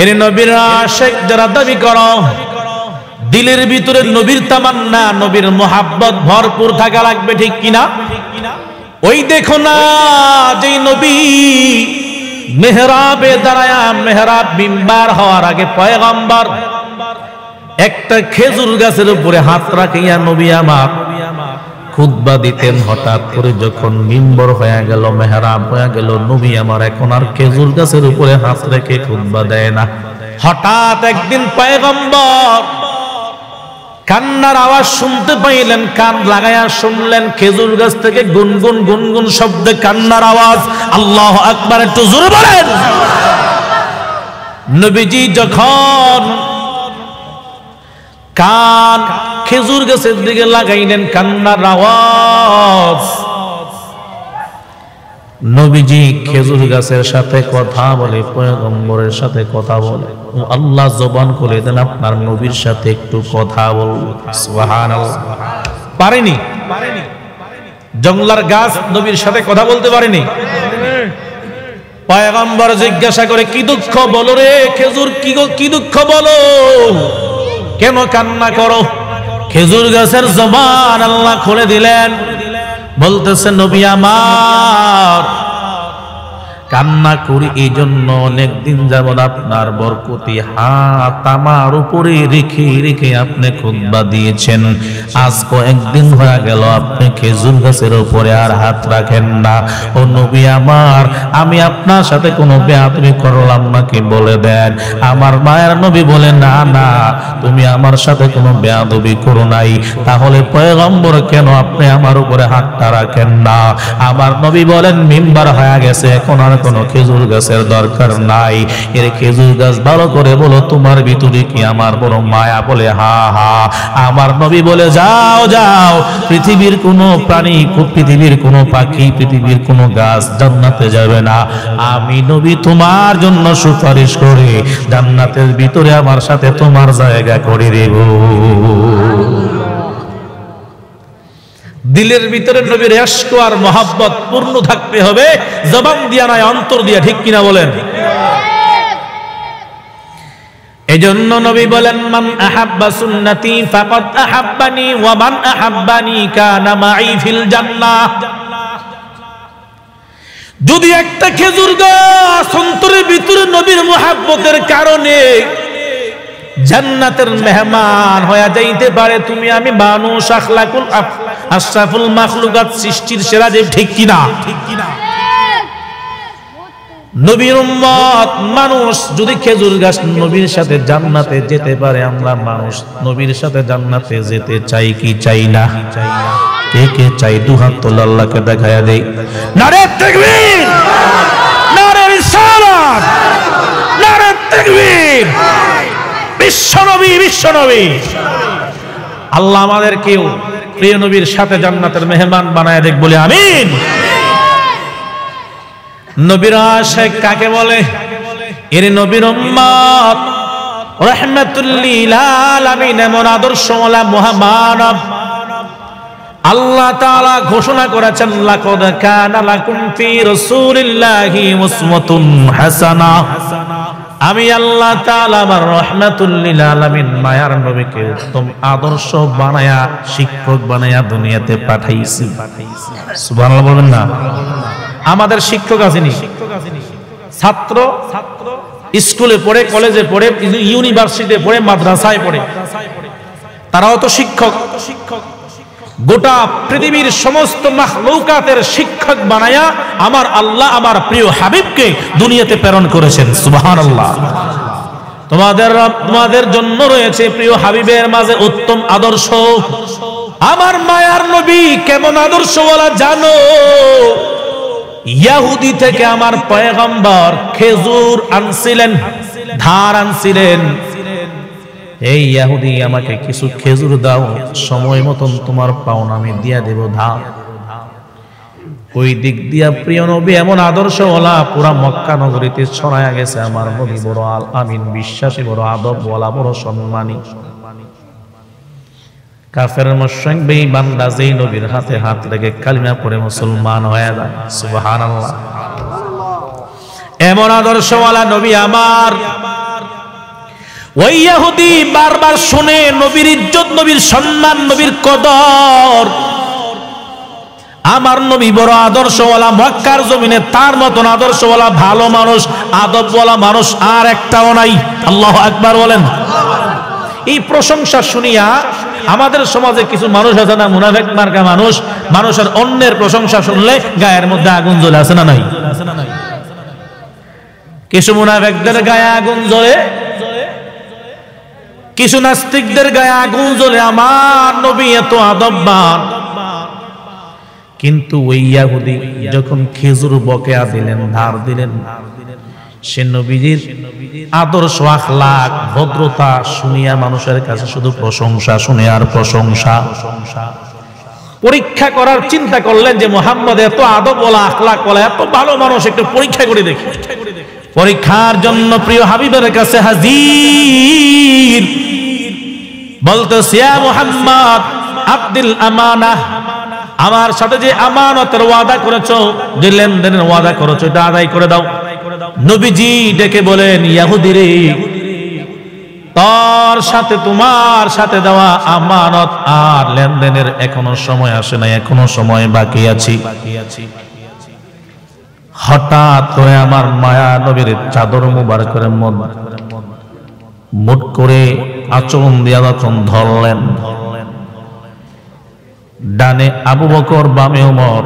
এর নবীর আশিক যারা দাবি করো, দিলের ভিতরে নবীর তামান্না, নবীর মোহাব্বত ভরপুর থাকা লাগবে, ঠিক কিনা? ওই দেখো না, যেই নবী মেহরাবে দাঁড়ায়া, মেহরাব মিম্বার হওয়ার আগে পয়গম্বর একটা খেজুর গাছের উপরে হাত রাখিয়া নবী আমার খুতবা দিতেন। হঠাৎ করে যখন মিম্বর হয়ে গেল, মেহরাব হয়ে গেল, নবী আমার এখন আর খেজুর গাছের উপরে হাত রেখে খুতবা দেয় না। হঠাৎ একদিন পয়গম্বর কান্নার আওয়াজ শুনতে পাইলেন, কান লাগায়া শুনলেন, খেজুর গাছ থেকে গুনগুন গুনগুন শব্দে কান্নার আওয়াজ। আল্লাহু আকবার, একটু জোরে বলেন। নবীজি যখন কান খেজুর গাছের দিকে লাগাইলেন, কান্নার আওয়াজ, নবীজি খেজুর গাছের সাথে কথা বলে, পয়গম্বরের সাথে কথা বলে। আল্লাহ জবান খুলে দেন, আপনার নবীর সাথে একটু কথা বলবো। সুবহানাল্লাহ। পারেনি? জংলার গাছ নবীর সাথে কথা বলতে পারেনি? পয়গম্বর জিজ্ঞাসা করে, কি দুঃখ বলো রে খেজুর, কি দুঃখ বলো, কেন কান্না করো? খেজুর গাছের জবান আল্লাহ খুলে দিলেন, বলতেছে, নবী আমার কান্না করি এই জন্য, অনেকদিন যাবত আপনার বরকতি হাত আমার উপরে রেখে রেখে আপনি খুতবা দিয়েছেন। আজ কয়েকদিন হয়ে গেল আপনি খেজুর গাছের উপরে আর হাত রাখেন না। ও নবী আমার, আমি আপনার সাথে কোনো বেয়াদবি করলাম নাকি বলে দেন। আমার মায়ের নবী বলে, না না, তুমি আমার সাথে কোনো বেয়াদবি করো নাই, তাহলে পয়গম্বর কেন আপনি আমার উপরে হাতটা রাখেন না? আমার নবী বলেন, মিম্বার হয়ে গেছে, এখন আর কোনো খেজুর গাছের দরকার নাই। এর খেজুর গাছ ভালো করে বলো, তোমার ভিতরে কি আমার বড় মায়া? বলে, হা হা। আমার নবী বলে, যাও যাও, পৃথিবীর কোনো প্রাণী, পৃথিবীর কোনো পাখি, পৃথিবীর কোনো গাছ জান্নাতে যাবে না। আমি নবী তোমার জন্য সুপারিশ করে জান্নাতের ভিতরে আমার সাথে তোমার জায়গা করে দেব। দিলের ভিতরে নবীর ইশক আর মহব্বত পূর্ণ থাকতে হবে, জবান দিয়া নয়, অন্তর দিয়া, ঠিক কিনা বলেন? এজন্য নবী বলেন, মান আহাব্বা সুন্নতি ফাকাদ আহাব্বানি ওয়া মান আহাব্বানি কানা মাই ফিল জান্নাহ। যদি একটা খেজুর গাছ অন্তরের ভিতরে নবীর মহব্বতের কারণে জান্নাতের মেহমান হয়ে যাইতে পারে, তুমি আমি মানুষ, আখলাকুল আশরাফুল মাখলুকাত, সৃষ্টির সেরা জীব, ঠিক কিনা? নবীর উম্মত মানুষ যদি খেজুর গাছ নবীর সাথে জান্নাতে যেতে পারে, আমরা মানুষ নবীর সাথে জান্নাতে যেতে চাই কি চাই না? কে কে চাই? দুহাত তোলে, আল্লাহকে দেখায়া দেই। নারে তাকবীর, নারে রিসালাত, নারে তাকবীর। বিশ্বনবী, বিশ্বনবী। আল্লাহ আমাদেরকেও প্রিয় নবীর সাথে জান্নাতের মেহমান বানায় দেখ, বলে আমিন। নবীর আশিক কাকে বলে? এর নবীর উম্মত, রাহমাতুল লিল আলামিন, এমন আদর্শওয়ালা মহামানব। আল্লাহ তাআলা ঘোষণা করেছেন, লাকাদ কানা লাকুম ফি রাসূলিল্লাহি উসওয়াতুন হাসানাহ। আমি আল্লাহ তাআলা আমার রাহমাতুল লিল আলামিন মায়ার নবীকে উত্তম আদর্শ বানায়া, শিক্ষক বানায়া দুনিয়াতে পাঠাইছি। সুবহানাল্লাহ বলবেন না? আমাদের শিক্ষক আসেনি, ছাত্র স্কুলে পড়ে, কলেজে পড়ে, ইউনিভার্সিটিতে পড়ে, মাদ্রাসায় পড়ে, তারাও তো শিক্ষক। গোটা পৃথিবীর সমস্ত মাখলুকাতের শিক্ষক বানায়া আমার আল্লাহ আমার প্রিয় হাবিবকে দুনিয়াতে প্রেরণ করেছেন। সুবহানাল্লাহ। তোমাদের জন্য রয়েছে প্রিয় হাবিবের মাঝে উত্তম আদর্শ। আমার মায়ার নবী কেমন আদর্শওয়ালা জানো? ইহুদি থেকে আমার পয়গম্বর খেজুর আনছিলেন, ধার আনছিলেন। এই ইহুদি, আমাকে কিছু খেজুর দাও, সময় মতন তোমার পাওনা আমি দিয়া দেব ধার। ওই দিক দিয়া প্রিয় নবী এমন আদর্শওয়ালা পুরা মক্কা নগরীতে ছড়ায়া গেছে। আমার নবী বড় আল আমিন, বিশ্বাসী, বড় আদবওয়ালা, বড় সম্মানী। কাফের মুশরিক বেঈমানরা যেই নবীর হাতে হাত রেখে কালিমা পড়ে মুসলমান হয়ে যায়। সুবহানাল্লাহ। এমন আদর্শওয়ালা নবী আমার ওই ইহুদি বারবার শুনে নবীর ইজ্জত, নবীর সম্মান, নবীর কদর। আমার নবী বড় আদর্শওয়ালা, মক্কার জমিনে তার মতন আদর্শওয়ালা, ভালো মানুষ, আদবওয়ালা মানুষ আর একটাও নাই। আল্লাহু আকবার বলেন। এই প্রশংসা শুনিয়া আমাদের সমাজে কিছু মানুষ আছে না, মুনাফিক মার্কা মানুষ, মানুষের অন্যের প্রশংসা শুনলে গায়ের মধ্যে আগুন জ্বলে, আছে না নাই? কিছু মুনাফিকদের গায়ে আগুন জ্বলে, কিছু নাস্তিকদের গায়ে আগুন জ্বলে। আমার নবী এত আদববান। কিন্তু ওই ইহুদি যখন খেজুর বকেয়া দিলেন, ধার দিলেন, সে নবীজির আদর্শ, আখলাক, ভদ্রতা শুনিয়া মানুষের কাছে শুধু প্রশংসা শুনে আর প্রশংসা। পরীক্ষা করার চিন্তা করলেন যে মুহাম্মদ এত আদব ওয়ালা, আখলাক ওয়ালা, এত ভালো মানুষ, একটু পরীক্ষা করে দেখি। পরীক্ষার জন্য প্রিয় হাবিবের কাছে হাজির, বলতেছে ইয়া মুহাম্মদ আব্দুল আমানাহ, আমার সাথে যে আমানতের ওয়াদা করেছো, যে লেনদেনের ওয়াদা করেছো, এটা আদায় করে দাও। নবীজি ডেকে বলেন, ইহুদি রে, তোর সাথে, তোমার সাথে দেওয়া আমানত আর লেনদেনের এখনো সময় আসে নাই, এখনো সময় বাকি আছে। হঠাৎ করে আমার মায়া নবীর চাদর মুবারকের মুঠ করে আচরণ দিয়া যখন ধরলেন, ডানে আবু বকর, বামে ওমর,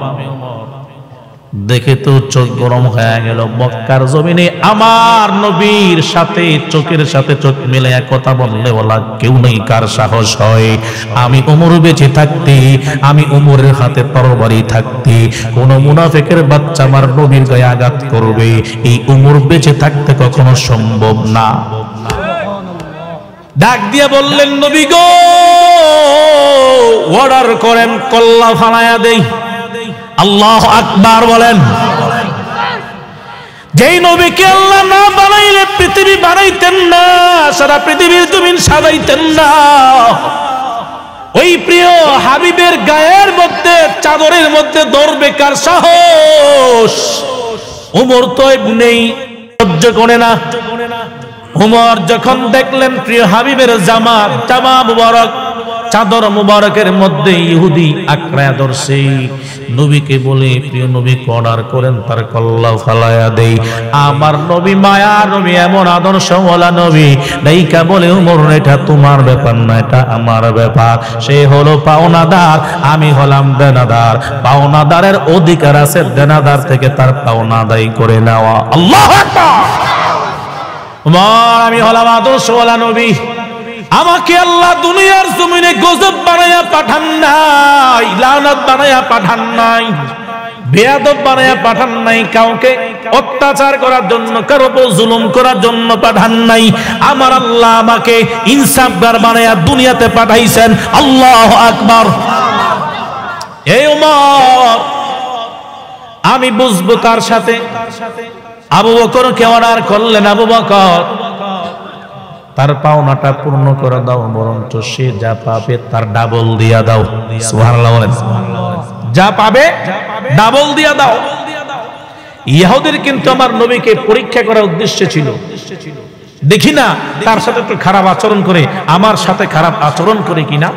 দেখে তো চোখ গরম হয়ে গেল। মক্কার জমিনে আমার নবীর সাথে চোখের সাথে চোখ মিলে কথা বললে বলা কেউ নেই। কার সাহস হয়? আমি ওমর বেঁচে থাকতে, আমি ওমরের হাতে তরবারি থাকতে কোন মুনাফিকের বাচ্চা আমার নবীর গায়ে আঘাত করবে, এই ওমর বেঁচে থাকতে কখনো সম্ভব না। ডাক দিয়ে বললেন, নবী গো, অর্ডার করেন, কল্লা ফালায়া দেই। আল্লাহু আকবার বলেন। যেই নবীকে আল্লাহ না বানাইলে পৃথিবী বানাইতেন না, সারা পৃথিবীর জমিন সাজাইতেন না, ওই প্রিয় হাবিবের গায়ের মধ্যে, চাদরের মধ্যে ধরবে কার সাহস? ওমর তো নেই, সহ্য করে না। ওমর যখন দেখলেন প্রিয় হাবিবের জামা মুবারক, চাদর মুবারকের মধ্যে ইহুদি আঁকড়ায়া ধরছে, নবীকে বলে, প্রিয় নবী অর্ডার করেন, তার কল্লা ফালায়া দেই। আমার নবী মায়া নবী, এমন আদর্শওয়ালা নবী, নাইকা বলে, ওমর এটা তোমার ব্যাপার না, এটা আমার ব্যাপার। সে হলো পাওনাদার, আমি হলাম দেনাদার। পাওনাদারের অধিকার আছে দেনাদার থেকে তার পাওনা আদায় করে নেওয়া। আল্লাহু আকবার। ওমর, আমি হলাম আদর্শওয়ালা নবী, আমাকে আল্লাহ দুনিয়ার জমিনে গজব বানায়া পাঠান নাই, লানত বানায়া পাঠান নাই, বেয়াদব বানায়া পাঠান নাই, কাউকে অত্যাচার করার জন্য, কারো উপর জুলুম করার জন্য পাঠান নাই। আমার আল্লাহ আমাকে ইনসাফগার বানায়া দুনিয়াতে পাঠাইছেন। আল্লাহু আকবার। এই ওমর, আমি বুঝবো কার সাথে? আবু বকরকে অর্ডার করলেন, আবু বকর, তার পাওনাটা পূর্ণ করে দাও, বরঞ্চ সে যা পাবে তার ডাবল দিয়া দাও। সুবহানাল্লাহ বলেন। যা পাবে ডাবল দিয়া দাও। ইহুদির কিন্তু আমার নবীকে পরীক্ষা করার উদ্দেশ্য ছিল, দেখি না তার সাথে একটু খারাপ আচরণ করে, আমার সাথে খারাপ আচরণ করে কিনা।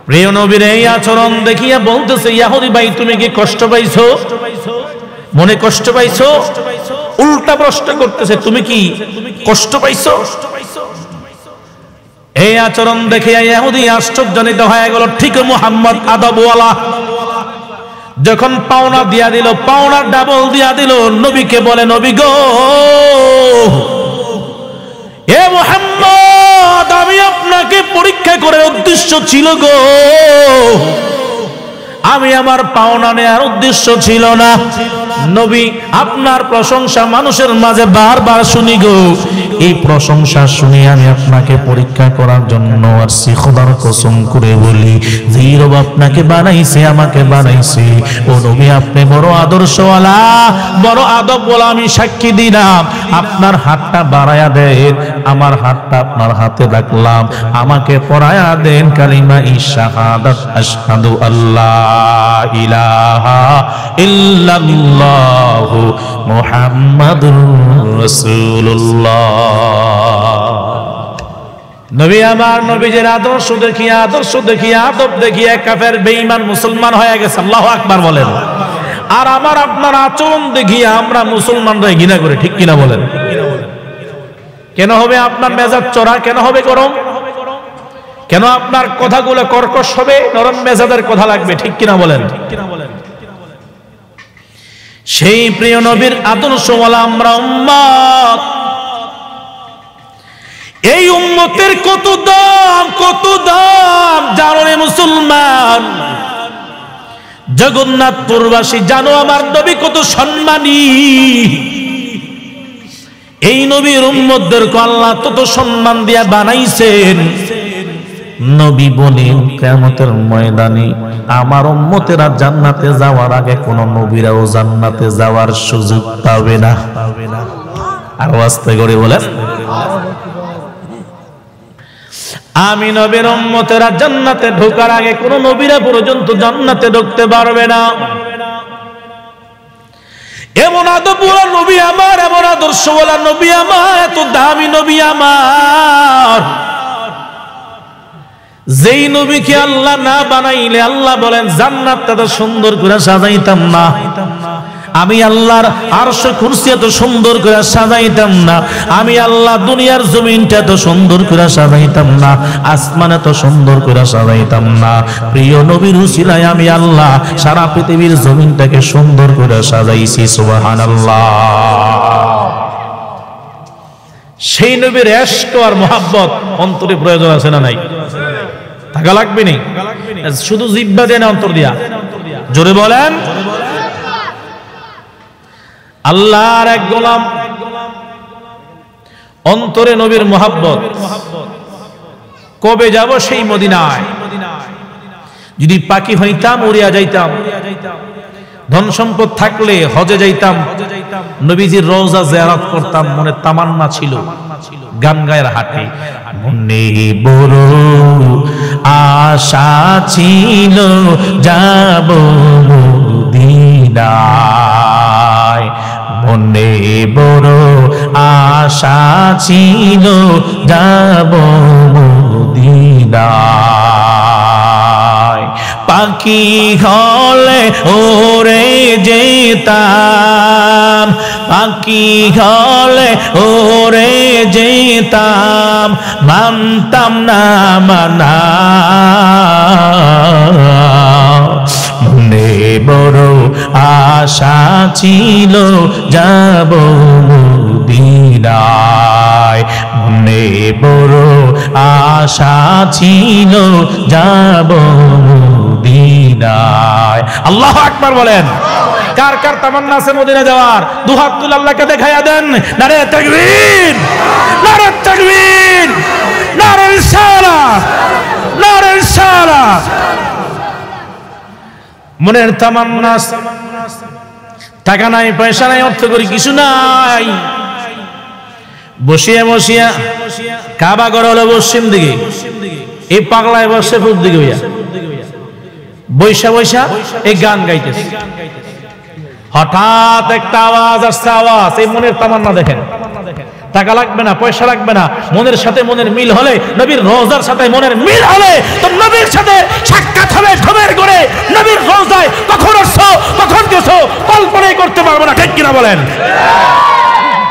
প্রিয় নবীর এই আচরণ দেখিয়া বলতেছে, ইহুদি ভাই, তুমি কি কষ্ট পাইছো? মনে কষ্ট পাইছো? উল্টা প্রশ্ন করতেছে, তুমি কি কষ্ট পাইছো? এই আচরণ দেখে ইহুদি আশ্চর্যজনিত হয়ে গেল। ঠিক মুহাম্মদ আদবওয়ালা, যখন পাওনা দিয়া দিল, পাওনা ডাবল দিয়া দিল, নবীকে বলে, নবী গো, এ মুহাম্মদ, আমি আপনাকে পরীক্ষা করার উদ্দেশ্য ছিল গো, আমি আমার পাওনা নেওয়ার উদ্দেশ্য ছিল না। নবী, আপনার প্রশংসা মানুষের মাঝে বারবার শুনি গো, এই প্রশংসা শুনি আমি আপনাকে পরীক্ষা করার জন্য আসছি। খোদার কসম করে বলি, যে রব আপনাকে বানাইছে, আমাকে বানাইছে, ও নবী আপনি বড় আদর্শওয়ালা, বড় আদবওয়ালা, আমি সাক্ষী দিলাম। আপনার হাতটা বাড়ায়া দেন, আমার হাতটা আপনার হাতে রাখলাম, আমাকে পড়ায়া দেন কালিমা শাহাদাত, আশহাদু আল্লাহ ইলাহা ইল্লাল্লাহ মুহাম্মাদুর রাসূলুল্লাহ। নবী আমার নবীজির আদর্শ দেখিয়ে আদব দেখিয়ে কাফের বেঈমান মুসলমান হয়ে গেছে। আল্লাহু আকবার বলেন। আর আমার আপনার আচরণ দেখিয়ে আমরা মুসলমানরা ঘৃণা করি, ঠিক কিনা বলেন? কেন হবে আপনার মেজাজ চড়া? কেন হবে গরম? কেন আপনার কথাগুলো কর্কশ হবে? নরম মেজাজের কথা লাগবে, ঠিক কিনা বলেন? সেই প্রিয় নবীর আদর্শওয়ালা আমরা উম্মত। এই উম্মতের কত দাম জানো রে মুসলমান। জগন্নাথপুরবাসী জানো আমার নবী কত সম্মানী। এই নবীর উম্মতদেরকে আল্লাহ তত সম্মান দিয়া বানাইছেন। নবী বলেন কিয়ামতের ময়দানে আমার উম্মতেরা জান্নাতে যাওয়ার আগে কোন নবীরাও জান্নাতে যাওয়ার সুযোগ পাবে না। আর আস্তে করে বলেন, আমি নবীর উম্মতেরা জান্নাতে ঢোকার আগে কোন নবীরা পর্যন্ত জান্নাতে ঢুকতে পারবে না। এমন আদবওয়ালা নবী আমার, এমন আদর্শওয়ালা নবী আমার, এত দামি নবী আমার, যেই নবীকে আল্লাহ না বানাইলে আল্লাহ বলেন জান্নাতটা তো সুন্দর করে সাজাইতাম না, আমি আল্লাহর আরশ কুরসি এত সুন্দর করে সাজাইতাম না, আমি আল্লাহ দুনিয়ার জমিনটা এত সুন্দর করে সাজাইতাম না, আসমান এত সুন্দর করে সাজাইতাম না। প্রিয় নবীর উসিলায় আমি আল্লাহ সারা পৃথিবীর জমিনটাকে সুন্দর করে সাজাইছি। সুবহানাল্লাহ। সেই নবীর ইশক আর মুহাব্বত অন্তরে প্রয়োজন আছে না নাই? থাকা লাগবে নি? শুধু জিহ্বা দিয়ে না, অন্তর দিয়া। জোরে বলেন। আল্লাহর এক গোলাম, অন্তরে নবীর মুহাব্বত। কবে যাব সেই মদিনায়? যদি পাখি হইতাম উড়িয়া যাইতাম, ধন সম্পদ থাকলে হজে যাইতাম, নবীজির রওজা জিয়ারত করতাম, মনে তামান্না ছিল। গান গায়ের হাটে মনে বড় আশা ছিল যাব মদিনায়, মনে বড় আশা ছিল যাব মদিনায়। পাখি হলে ওরে যেতাম, পাখি হলে ওরে যেতাম, মানতাম না মানা, মনে বড় আশা ছিল যাব মদিনায়, মনে বড় আশা ছিল যাব মদিনায়। আল্লাহু আকবার বলেন। কার কার তামান্না আছে মদিনা যাওয়ার? দুহাত তুলে আল্লাহকে দেখাইয়া দেন। নারে তাকবীর, নারে তাকবীর, নারে রিসালাত, নারে রিসালাত। মনের তামান্না, টাকা নাই, পয়সা নাই, অর্থ করি কিছু নাই, বসিয়া বসিয়া কাবা ঘর হলো পশ্চিম দিকে, এই পাগলায় বসে পূব দিকে হইয়া বৈশা বৈশা এই গান গাইতেছে। হঠাৎ একটা আওয়াজ আসছে, আওয়াজ, এই মনের তামান্না দেখেন। টাকা লাগবে না, পয়সা লাগবে না, মনের সাথে মনের মিল হলে, নবীর রওজার সাথে মনের মিল হলে তো নবীর সাথে সাক্ষাৎ হবে। ঢবের করে নবীর রওজায় কখন আসছো, কখন গেছো কল্পনাই করতে পারবো না, ঠিক কিনা বলেন?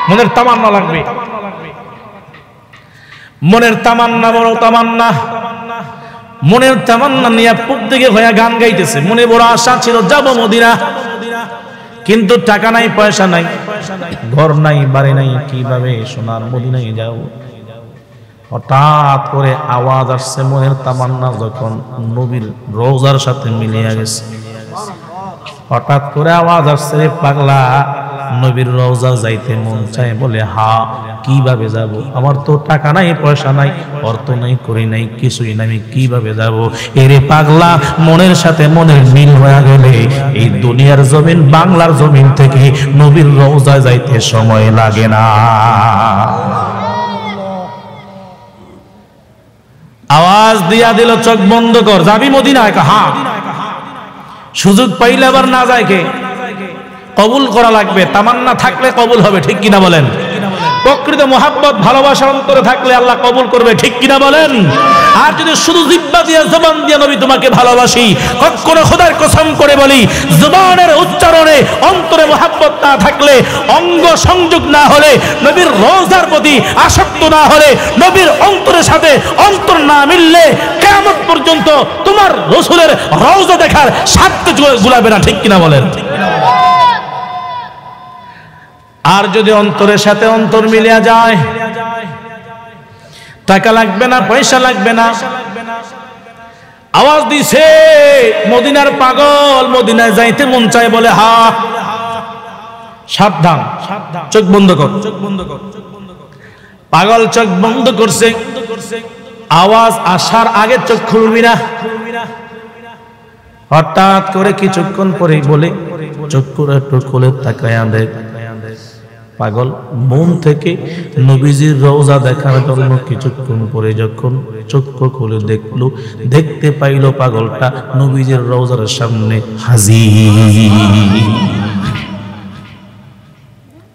মনের তামান্না লাগবে। মনের তামান্না, বড় তামান্না, মনের তামান্না নিয়ে পূব দিকে হয়ে গান গাইতেছে। মনে বড় আশা ছিল যাব মদিনা, কিন্তু টাকা নাই, পয়সা নাই, ঘর নাই, বাড়ি নাই, কিভাবে সোনার মদিনায় যাও? হঠাৎ করে আওয়াজ আসছে, মনের তামান্না যখন নবীর রওজার সাথে মিলিয়ে গেছে। হঠাৎ করে আওয়াজ আসছে, পাগলা, নবীর রওজা যাইতে মন চায়? বলে হা, কিভাবে যাব? আমার তো টাকা নাই, পয়সা নাই, অর্থ নাই, করি নাই, কিছুই নাই, আমি কিভাবে যাব? এরে পাগলা, মনের সাথে মনের মিল হয়ে গেলে এই দুনিয়ার জমিন, বাংলার জমিন থেকে নবীর রওজা যাইতে সময় লাগে না। আওয়াজ দিয়া দিল, চোখ বন্ধ কর, যাবি মদিনায়? হ্যাঁ। সুযোগ পাইলে আবার না যায় কে? কবুল করা লাগবে, তামান্না থাকলে কবুল হবে, ঠিক কিনা বলেন? প্রকৃত মোহাব্বত ভালোবাসা অন্তরে থাকলে আল্লাহ কবুল করবে, ঠিক কিনা বলেন? আর যদি শুধু জিহ্বা দিয়ে জবান দিয়ে নবী তোমাকে ভালোবাসি, কখনো খোদার কসম করে বলি জবানের উচ্চারণে অন্তরে মোহাব্বত না থাকলে, অঙ্গ সংযোগ না হলে, নবীর রওজার প্রতি আসক্ত না হলে, নবীর অন্তরের সাথে অন্তর না মিললে কিয়ামত পর্যন্ত তোমার রাসূলের রওজা দেখার স্বাদ গুলাবে না, ঠিক কিনা বলেন? আর যদি অন্তরের সাথে অন্তর মিলিয়া যায়, টাকা লাগবে না, পয়সা লাগবে না, আওয়াজ দিছে মদিনার পাগল, মদিনায় যাইতে মন চায় বলে হা, সাবধান, চোখ বন্ধ কর। পাগল চোখ বন্ধ করছে, আওয়াজ আসার আগে চোখ খুলবি না। হঠাৎ করে কিছুক্ষণ পরে বলে চোখ পুরো একটু খুলে তাকায়া দেখ। পাগল মন থেকে নবীজির রওজা দেখার জন্য কিছুক্ষণ পরে যখন চোখ খুলে দেখলো, দেখতে পাইল পাগলটা নবীজির রওজার সামনে হাজির।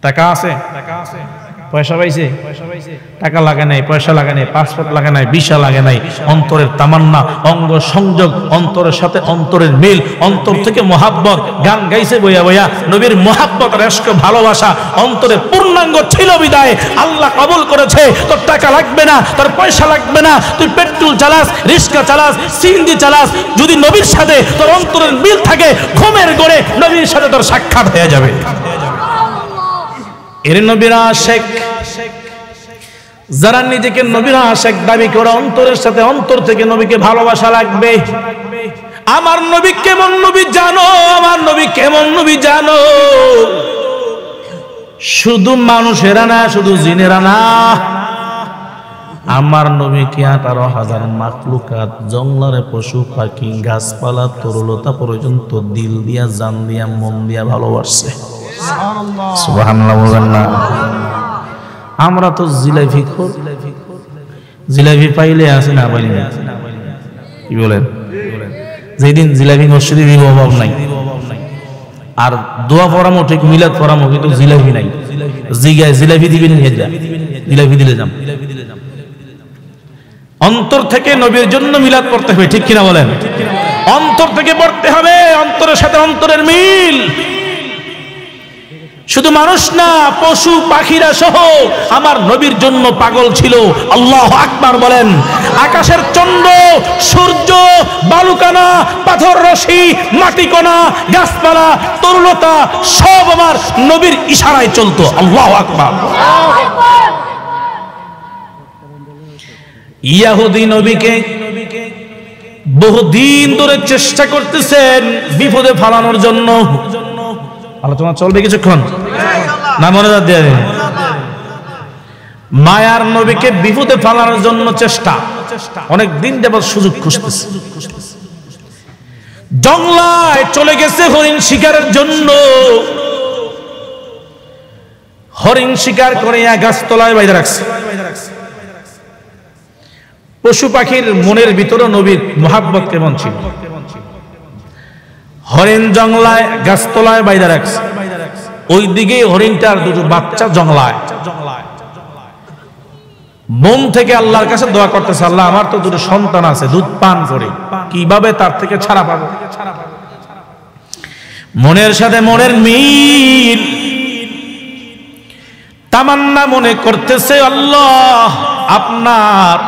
টাকা আছে, পয়সা পাইছে, টাকা লাগে নাই, পয়সা লাগে নাই, পাসপোর্ট লাগে নাই, ভিসা লাগে নাই, অন্তরের তামান্না, অঙ্গ সংযোগ, অন্তরের সাথে অন্তরের মিল, অন্তর থেকে মোহাব্বত, গান গাইছে বইয়া বইয়া, নবীর মোহাব্বত রেশক ভালোবাসা অন্তরে পূর্ণাঙ্গ ছিল বিদায় আল্লাহ কবুল করেছে। তোর টাকা লাগবে না, তোর পয়সা লাগবে না, তুই পেট্রোল চালাস, রিক্সা চালাস, সিএনজি চালাস, যদি নবীর সাথে তোর অন্তরের মিল থাকে, ঘুমের গড়ে নবীর সাথে তোর সাক্ষাৎ হয়ে যাবে। এর নবীর আশিক যারা নিজেকে নবীর আশিক দাবি করে, অন্তরের সাথে অন্তর থেকে নবীকে ভালোবাসা লাগবে। আমার নবী কেমন নবী জানো, আমার নবী কেমন নবী জানো, শুধু মানুষেরা না, শুধু জিনেরা না, আমার নবী কি 18,000 মাখলুকাত, জঙ্গলের পশু পাখি, গাছপালা, তরুলতা পর্যন্ত দিল দিয়া, জান দিয়া, মন দিয়া ভালোবাসছে। সুবহানাল্লাহ বলেন না? আমরা তো জিলাপি খোর, জিলাপি পাইলে আসে না পাইলে না, কি বলেন? যেদিন জিলাপি মসজিদে দিব অভাব নাই, আর দোয়া পড়ামো ঠিক, মিলাদ পড়ামো, কিন্তু জিলাপি নাই। জিগায় জিলাপি দিবেন, জিলাপি দিলে যাম। অন্তর থেকে নবীর জন্য মিলাদ পড়তে হবে, ঠিক কিনা বলেন? অন্তর থেকে পড়তে হবে, অন্তরের সাথে অন্তরের মিল। শুধু মানুষ না, পশু পাখিরা সহ আমার নবীর জন্য পাগল ছিল। আল্লাহু আকবার বলেন। আকাশের চন্দ্র, সূর্য, বালুকানা, পাথর রশি, মাটিকণা, গাছপালা, তরুলতা সব আমার নবীর ইশারায় চলতো। আল্লাহু আকবার। ইহুদি নবীকে বহুদিন ধরে চেষ্টা করতেছেন বিপদে ফালানোর জন্য। আলোচনা চলবে কিছুক্ষণ না, মনোযোগ দিয়ে মায়ার নবীকে বিপদে ফালানোর জন্য চেষ্টা, অনেক দিন যাবত সুযোগ খুঁজতেছে। জঙ্গলায় চলে গেছে হরিণ শিকারের জন্য। হরিণ শিকার করে গাছতলায় বাইরে রাখছে। পশু পাখির মনের ভিতরে নবীর মোহাব্বত কেমন ছিল। হরিণ জঙ্গলায়, গাছতলায় বাইরে রাখছে। ওই দিকে হরিণটার দুটো বাচ্চা জঙ্গলায়। মন থেকে আল্লাহর কাছে দোয়া করতেছে, আল্লাহ আমার তো দুটো সন্তান আছে, দুধ পান করে, কিভাবে তার থেকে ছাড়া পাবো। মনের সাথে মনের মিল, তামান্না মনে করতেছে, আল্লাহ আপনার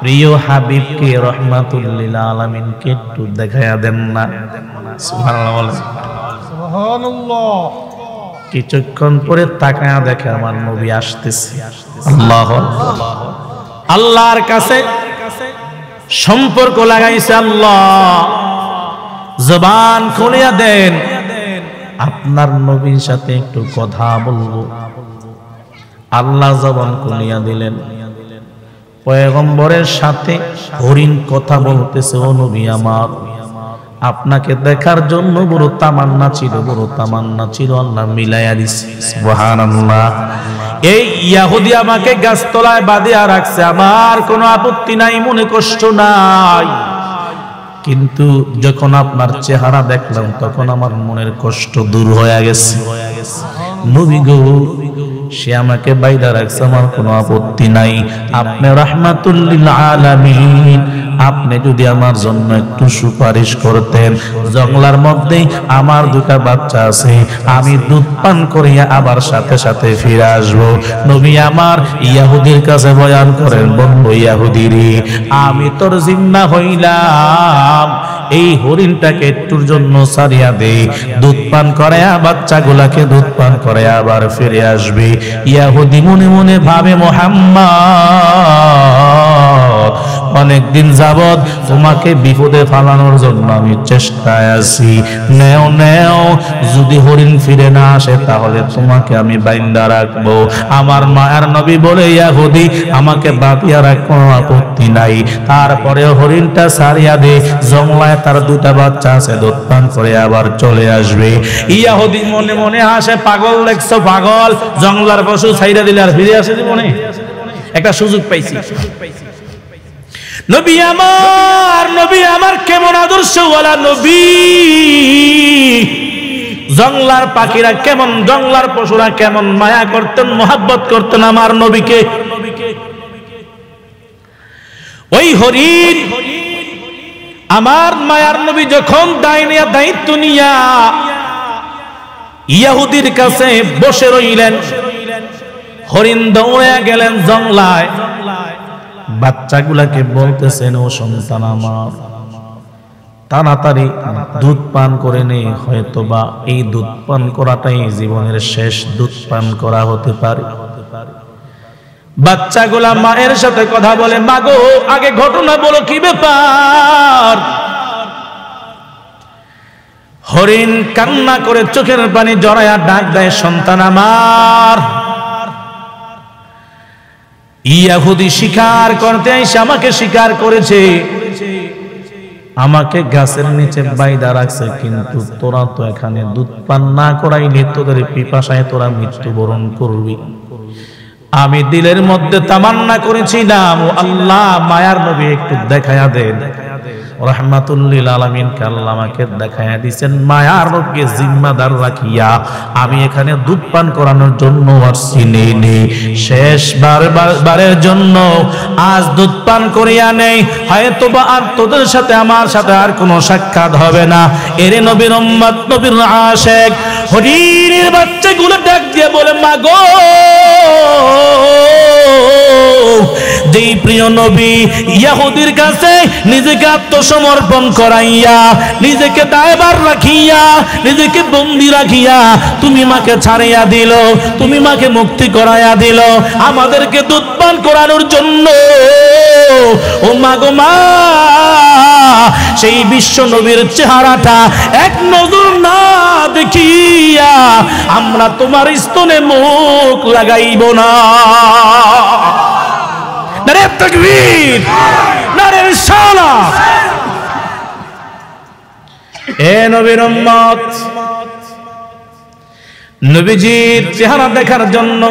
প্রিয় হাবিবকে রহমাতুল লিল আলামিনকে একটু দেখায়া দেন না। সুবহানাল্লাহ, সুবহানাল্লাহ। কিছুক্ষণ পরে তাকায়া দেখে আমার নবী আসতেছে। আল্লাহু আকবার। আল্লাহর কাছে সম্পর্ক লাগাইছে। আল্লাহ জবান খুলিয়া দেন, আপনার নবীর সাথে একটু কথা বলবো। আল্লাহ জবান খুলিয়া দিলেন। পয়গম্বরের সাথে হরিণ কথা বলতেছে, ও নবী আমার, আপনাকে দেখার জন্য বড় তামান্না ছিল, বড় তামান্না ছিল, আল্লাহ মিলাইয়া দিছে। সুবহানাল্লাহ। এই ইহুদি আমাকে গাছতলায় বাঁধিয়া রাখছে, আমার কোনো আপত্তি নাই, মনে কষ্ট নাই, কিন্তু যখন আপনার চেহারা দেখলাম তখন আমার মনের কষ্ট দূর হয়ে গেছে। নবী গো, সে আমাকে বাইদা রাখছে, আমার কোনো আপত্তি নাই। আপনি রাহমাতুল লিল আলামিন, আপনি যদি আমার জন্য একটু সুপারিশ করতেন, জঙ্গলার মধ্যে আমার দুটা বাচ্চা আছে, আমি দুধ পান করিয়া আবার সাথে সাথে ফিরে আসবো। নবী আমার ইয়াহুদির কাছে বয়ান করেন, বলবো ইয়াহুদিরে, আমি তোর জিম্মা হইলাম, এই হরিণটাকে একটুর জন্য সারিয়া দে, দুধ পান করে বাচ্চাগুলাকে দুধ পান করে আবার ফিরে আসবে। ইয়াহুদি মনে মনে ভাবে, মুহাম্মদ অনেকদিন যাবৎ তোমাকে বিপদে ফালানোর জন্য আমি চেষ্টায় আছি, নেও নেও, যদি হরিণ ফিরে না আসে তাহলে তোমাকে আমি বাইন্দা রাখবো। আমার মায়ার নবী বলে, ইয়াহুদি আমাকে বাঁধিয়া রাখো, আপত্তি নাই, তারপরে হরিণটা সারিয়া দে, জঙ্গলায় তার দুটা বাচ্চা আছে, দুধ পান করে আবার চলে আসবে। ইয়াহুদি মনে মনে হাসে, পাগল দেখছো পাগল, জঙ্গলার পশু ছাইরা দিলে আর ফিরে আসে জীবনে? একটা সুযোগ পাইছি। নবী আমার কেমন আদর্শওয়ালা নবী, জঙ্গলার পাখিরা কেমন, জঙ্গলার পশুরা কেমন মায়া করতেন, মোহাব্বত করতেন আমার নবীকে। ওই হরিণ আমার মায়ার নবী যখন দায়িত্ব নিয়া ইয়াহুদির কাছে বসে রইলেন, হরিণ দৌড়ে গেলেন জঙ্গলায়, বাচ্চাগুলাকে বলতেছেন, ও সন্তান আমার, তাড়াতাড়ি দুধ পান করে নে, হয়তোবা এই দুধ পান করাটাই জীবনের শেষ দুধ পান করা হতে পারে। বাচ্চাগুলা মায়ের সাথে কথা বলে, মা গো, আগে ঘটনা বলো, কি ব্যাপার? হরিণ কান্না করে চোখের পানি জড়ায়া ডাক দেয়, সন্তান আমার, ইয়াহুদি শিকার করতে এসে আমাকে শিকার করেছে, আমাকে গাছের নিচে বাইদা রাখছে, কিন্তু তোরা তো এখানে দুধ পান না করাইলে তোদের পিপাসায় তোরা মৃত্যুবরণ করবি। আমি দিলের মধ্যে তামান্না করেছিলাম, ও আল্লাহ, মায়ার নবী একটু দেখায়া দেন। রাহমাতুল লিল আলামিন কে আল্লাহ আমাকে দেখায়া দিয়েছেন, মায়ার নবীকে জিম্মাদার রাখিয়া আমি এখানে দুধ পান করানোর জন্য আসছি, নেই শেষ বারের জন্য আজ দুধ পান করিয়া নেই, হয়তোবা আর তোদের সাথে আমার সাথে আর কোনো সাক্ষাৎ হবে না। এরে নবীর উম্মত, নবীর আশিক হরিণের বাচ্চাগুলো ডাক দিয়ে বলে, মা গো, যেই প্রিয় নবী ইয়াহুদির কাছে নিজেকে আত্মসমর্পণ করাইয়া, নিজেকে দায়ভার রাখিয়া, নিজেকে বন্দী রাখিয়া তুমি মাকে ছাড়িয়া দিল, তুমি মাকে মুক্তি করাইয়া দিল আমাদেরকে দুধ পান করানোর জন্য। ও মা গো মা, সেই বিশ্ব নবীর চেহারাটা এক নজর না দেখিয়া আমরা তোমার স্তনে মুখ লাগাইব না। নারে তাকবীর, নারে রিসালাত। এ নবীর উম্মত, নবীজির চেহারা দেখার জন্য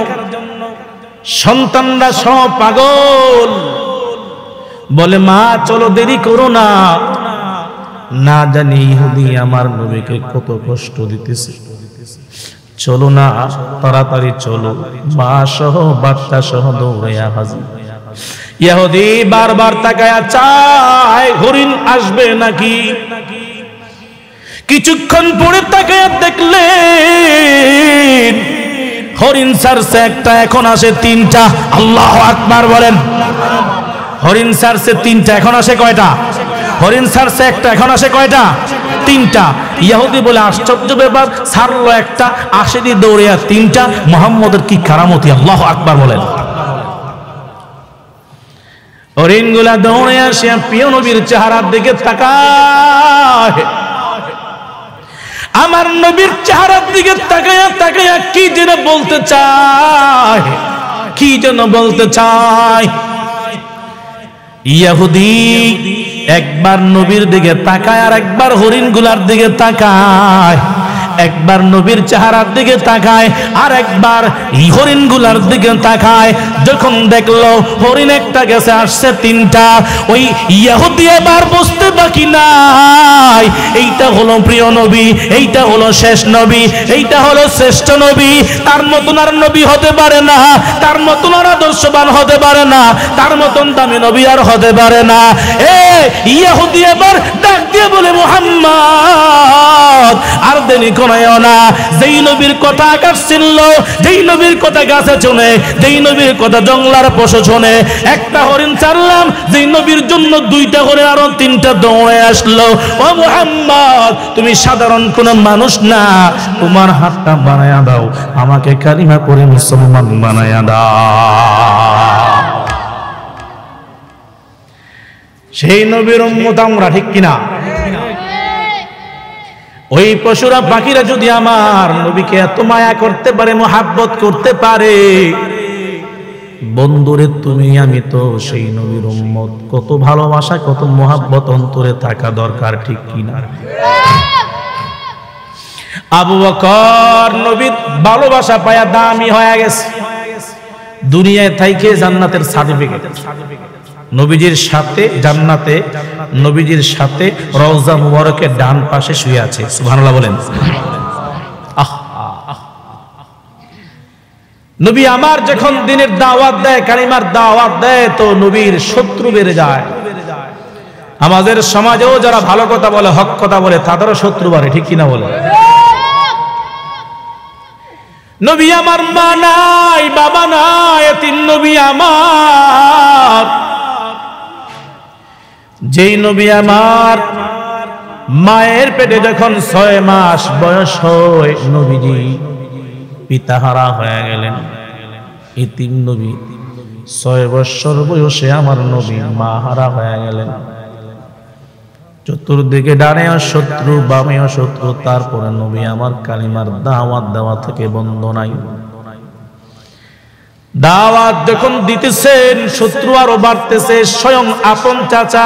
সন্তানরা সব পাগল, বলে, মা চলো, দেরি করো না, না জানি ইহুদি আমার নবীকে কত কষ্ট দিতেছে, চলো না, তাড়াতাড়ি চলো। মা সহ বাচ্চা সহ দৌড়াইয়া হাজির। ইহুদি বারবার তাকায়া চায় হরিণ আসবে নাকি। কিছুক্ষণ পরে তাকায়া দেখলেন হরিণ ছাড়ছে একটা, এখন আসে তিনটা। আল্লাহু আকবার বলেন। হরিণ ছাড়ছে তিনটা, এখন আসে কয়টা? হরিণ ছাড়ছে একটা, এখন আসে কয়টা? তিনটা। ইহুদি বলে, আশ্চর্য ব্যাপার, ছাড়লো একটা, আসেনি দৌড়িয়া তিনটা, মুহাম্মদের কি কারামতি। আল্লাহু আকবার বলেন। হরিণগুলা দৌড়ে আসিয়া প্রিয় নবীর চেহারার দিকে তাকায়, আমার নবীর চেহারার দিকে তাকায়া তাকায়া কি যেন বলতে চায়, কি যেন বলতে চায়। ইহুদি একবার নবীর দিকে তাকায় আর একবার হরিণগুলার দিকে তাকায়। একবার নবীর চেহারার দিকে তাকায় আর একবার হরিণগুলার দিকে তাকায়। যখন দেখলো হরিণ একটা গেছে, আসছে তিনটা, ওই ইহুদি এবার বুঝতে বাকি নাই এইটা হলো প্রিয় নবী, এইটা হলো শেষ নবী, এইটা হলো শ্রেষ্ঠ নবী। তার মতন আর নবী হতে পারে না, তার মতন আর আদর্শবান হতে পারে না, তার মতন দামি নবী আর হতে পারে না। ইহুদি এবার ডাক দিয়ে বলে, মুহাম্মদ আর দেরি করায়ও না। যেই নবীর কথা আকাশ ছিল, যেই নবীর কথা গাছে শুনে, যেই নবীর কথা জঙ্গলার পশু শুনে, একটা হরিণ ছাড়লাম, যেই নবীর জন্য দুইটা হরিণ আরো তিনটা দৌড়ে আসলো। ও মুহাম্মদ, তুমি সাধারণ কোন মানুষ না, তোমার হাতটা বানায়া দাও, আমাকে কালিমা পড়ে মুসলমান বানায়া দাও। সেই নবীর উম্মত আমরা, ঠিক কিনা? ওই পশুরা পাখিরা যদি আমার নবীকে এত মায়া করতে পারে, মোহাব্বত করতে পারে, বন্ধুরে তুমি আমি তো সেই নবীর উম্মত। কত ভালোবাসা, কত মোহাব্বত অন্তরে থাকা দরকার, ঠিক কিনা? আবু বকর নবীর ভালোবাসা পায়া দামি হয়ে গেছে, দুনিয়ায় থাইকে জান্নাতের সার্টিফিকেট। নবীজির সাথে জান্নাতে, নবীজির সাথে রওজা মুবারকের ডান পাশে শুয়ে আছে। সুবহানাল্লাহ বলেন। নবী আমার যখন দিনের দাওয়াত দেয়, কালিমার দাওয়াত দেয়, তো নবীর শত্রু বেড়ে যায়। আমাদের সমাজেও যারা ভালো কথা বলে, হক কথা বলে, তাদেরও শত্রু বাড়ে, ঠিক কিনা বলে? নবী আমার মা নাই, বাবা নাই, এতিম নবী আমার। যেই নবী আমার মায়ের পেটে যখন 6 মাস বয়স হয়, নবীজি পিতাহারা হয়ে গেলেন। এতিম নবী 6 বছর বয়সে আমার নবী মা হারা হয়ে গেলেন। চতুর্দিকে ডানেও শত্রু, বামেও শত্রু, তারপরে নবী আমার কালিমার দাওয়াত দেওয়া থেকে বন্ধ নাই। দাওয়াত যখন দিতেছেন, শত্রু আরো বাড়তেছে। স্বয়ং আপন চাচা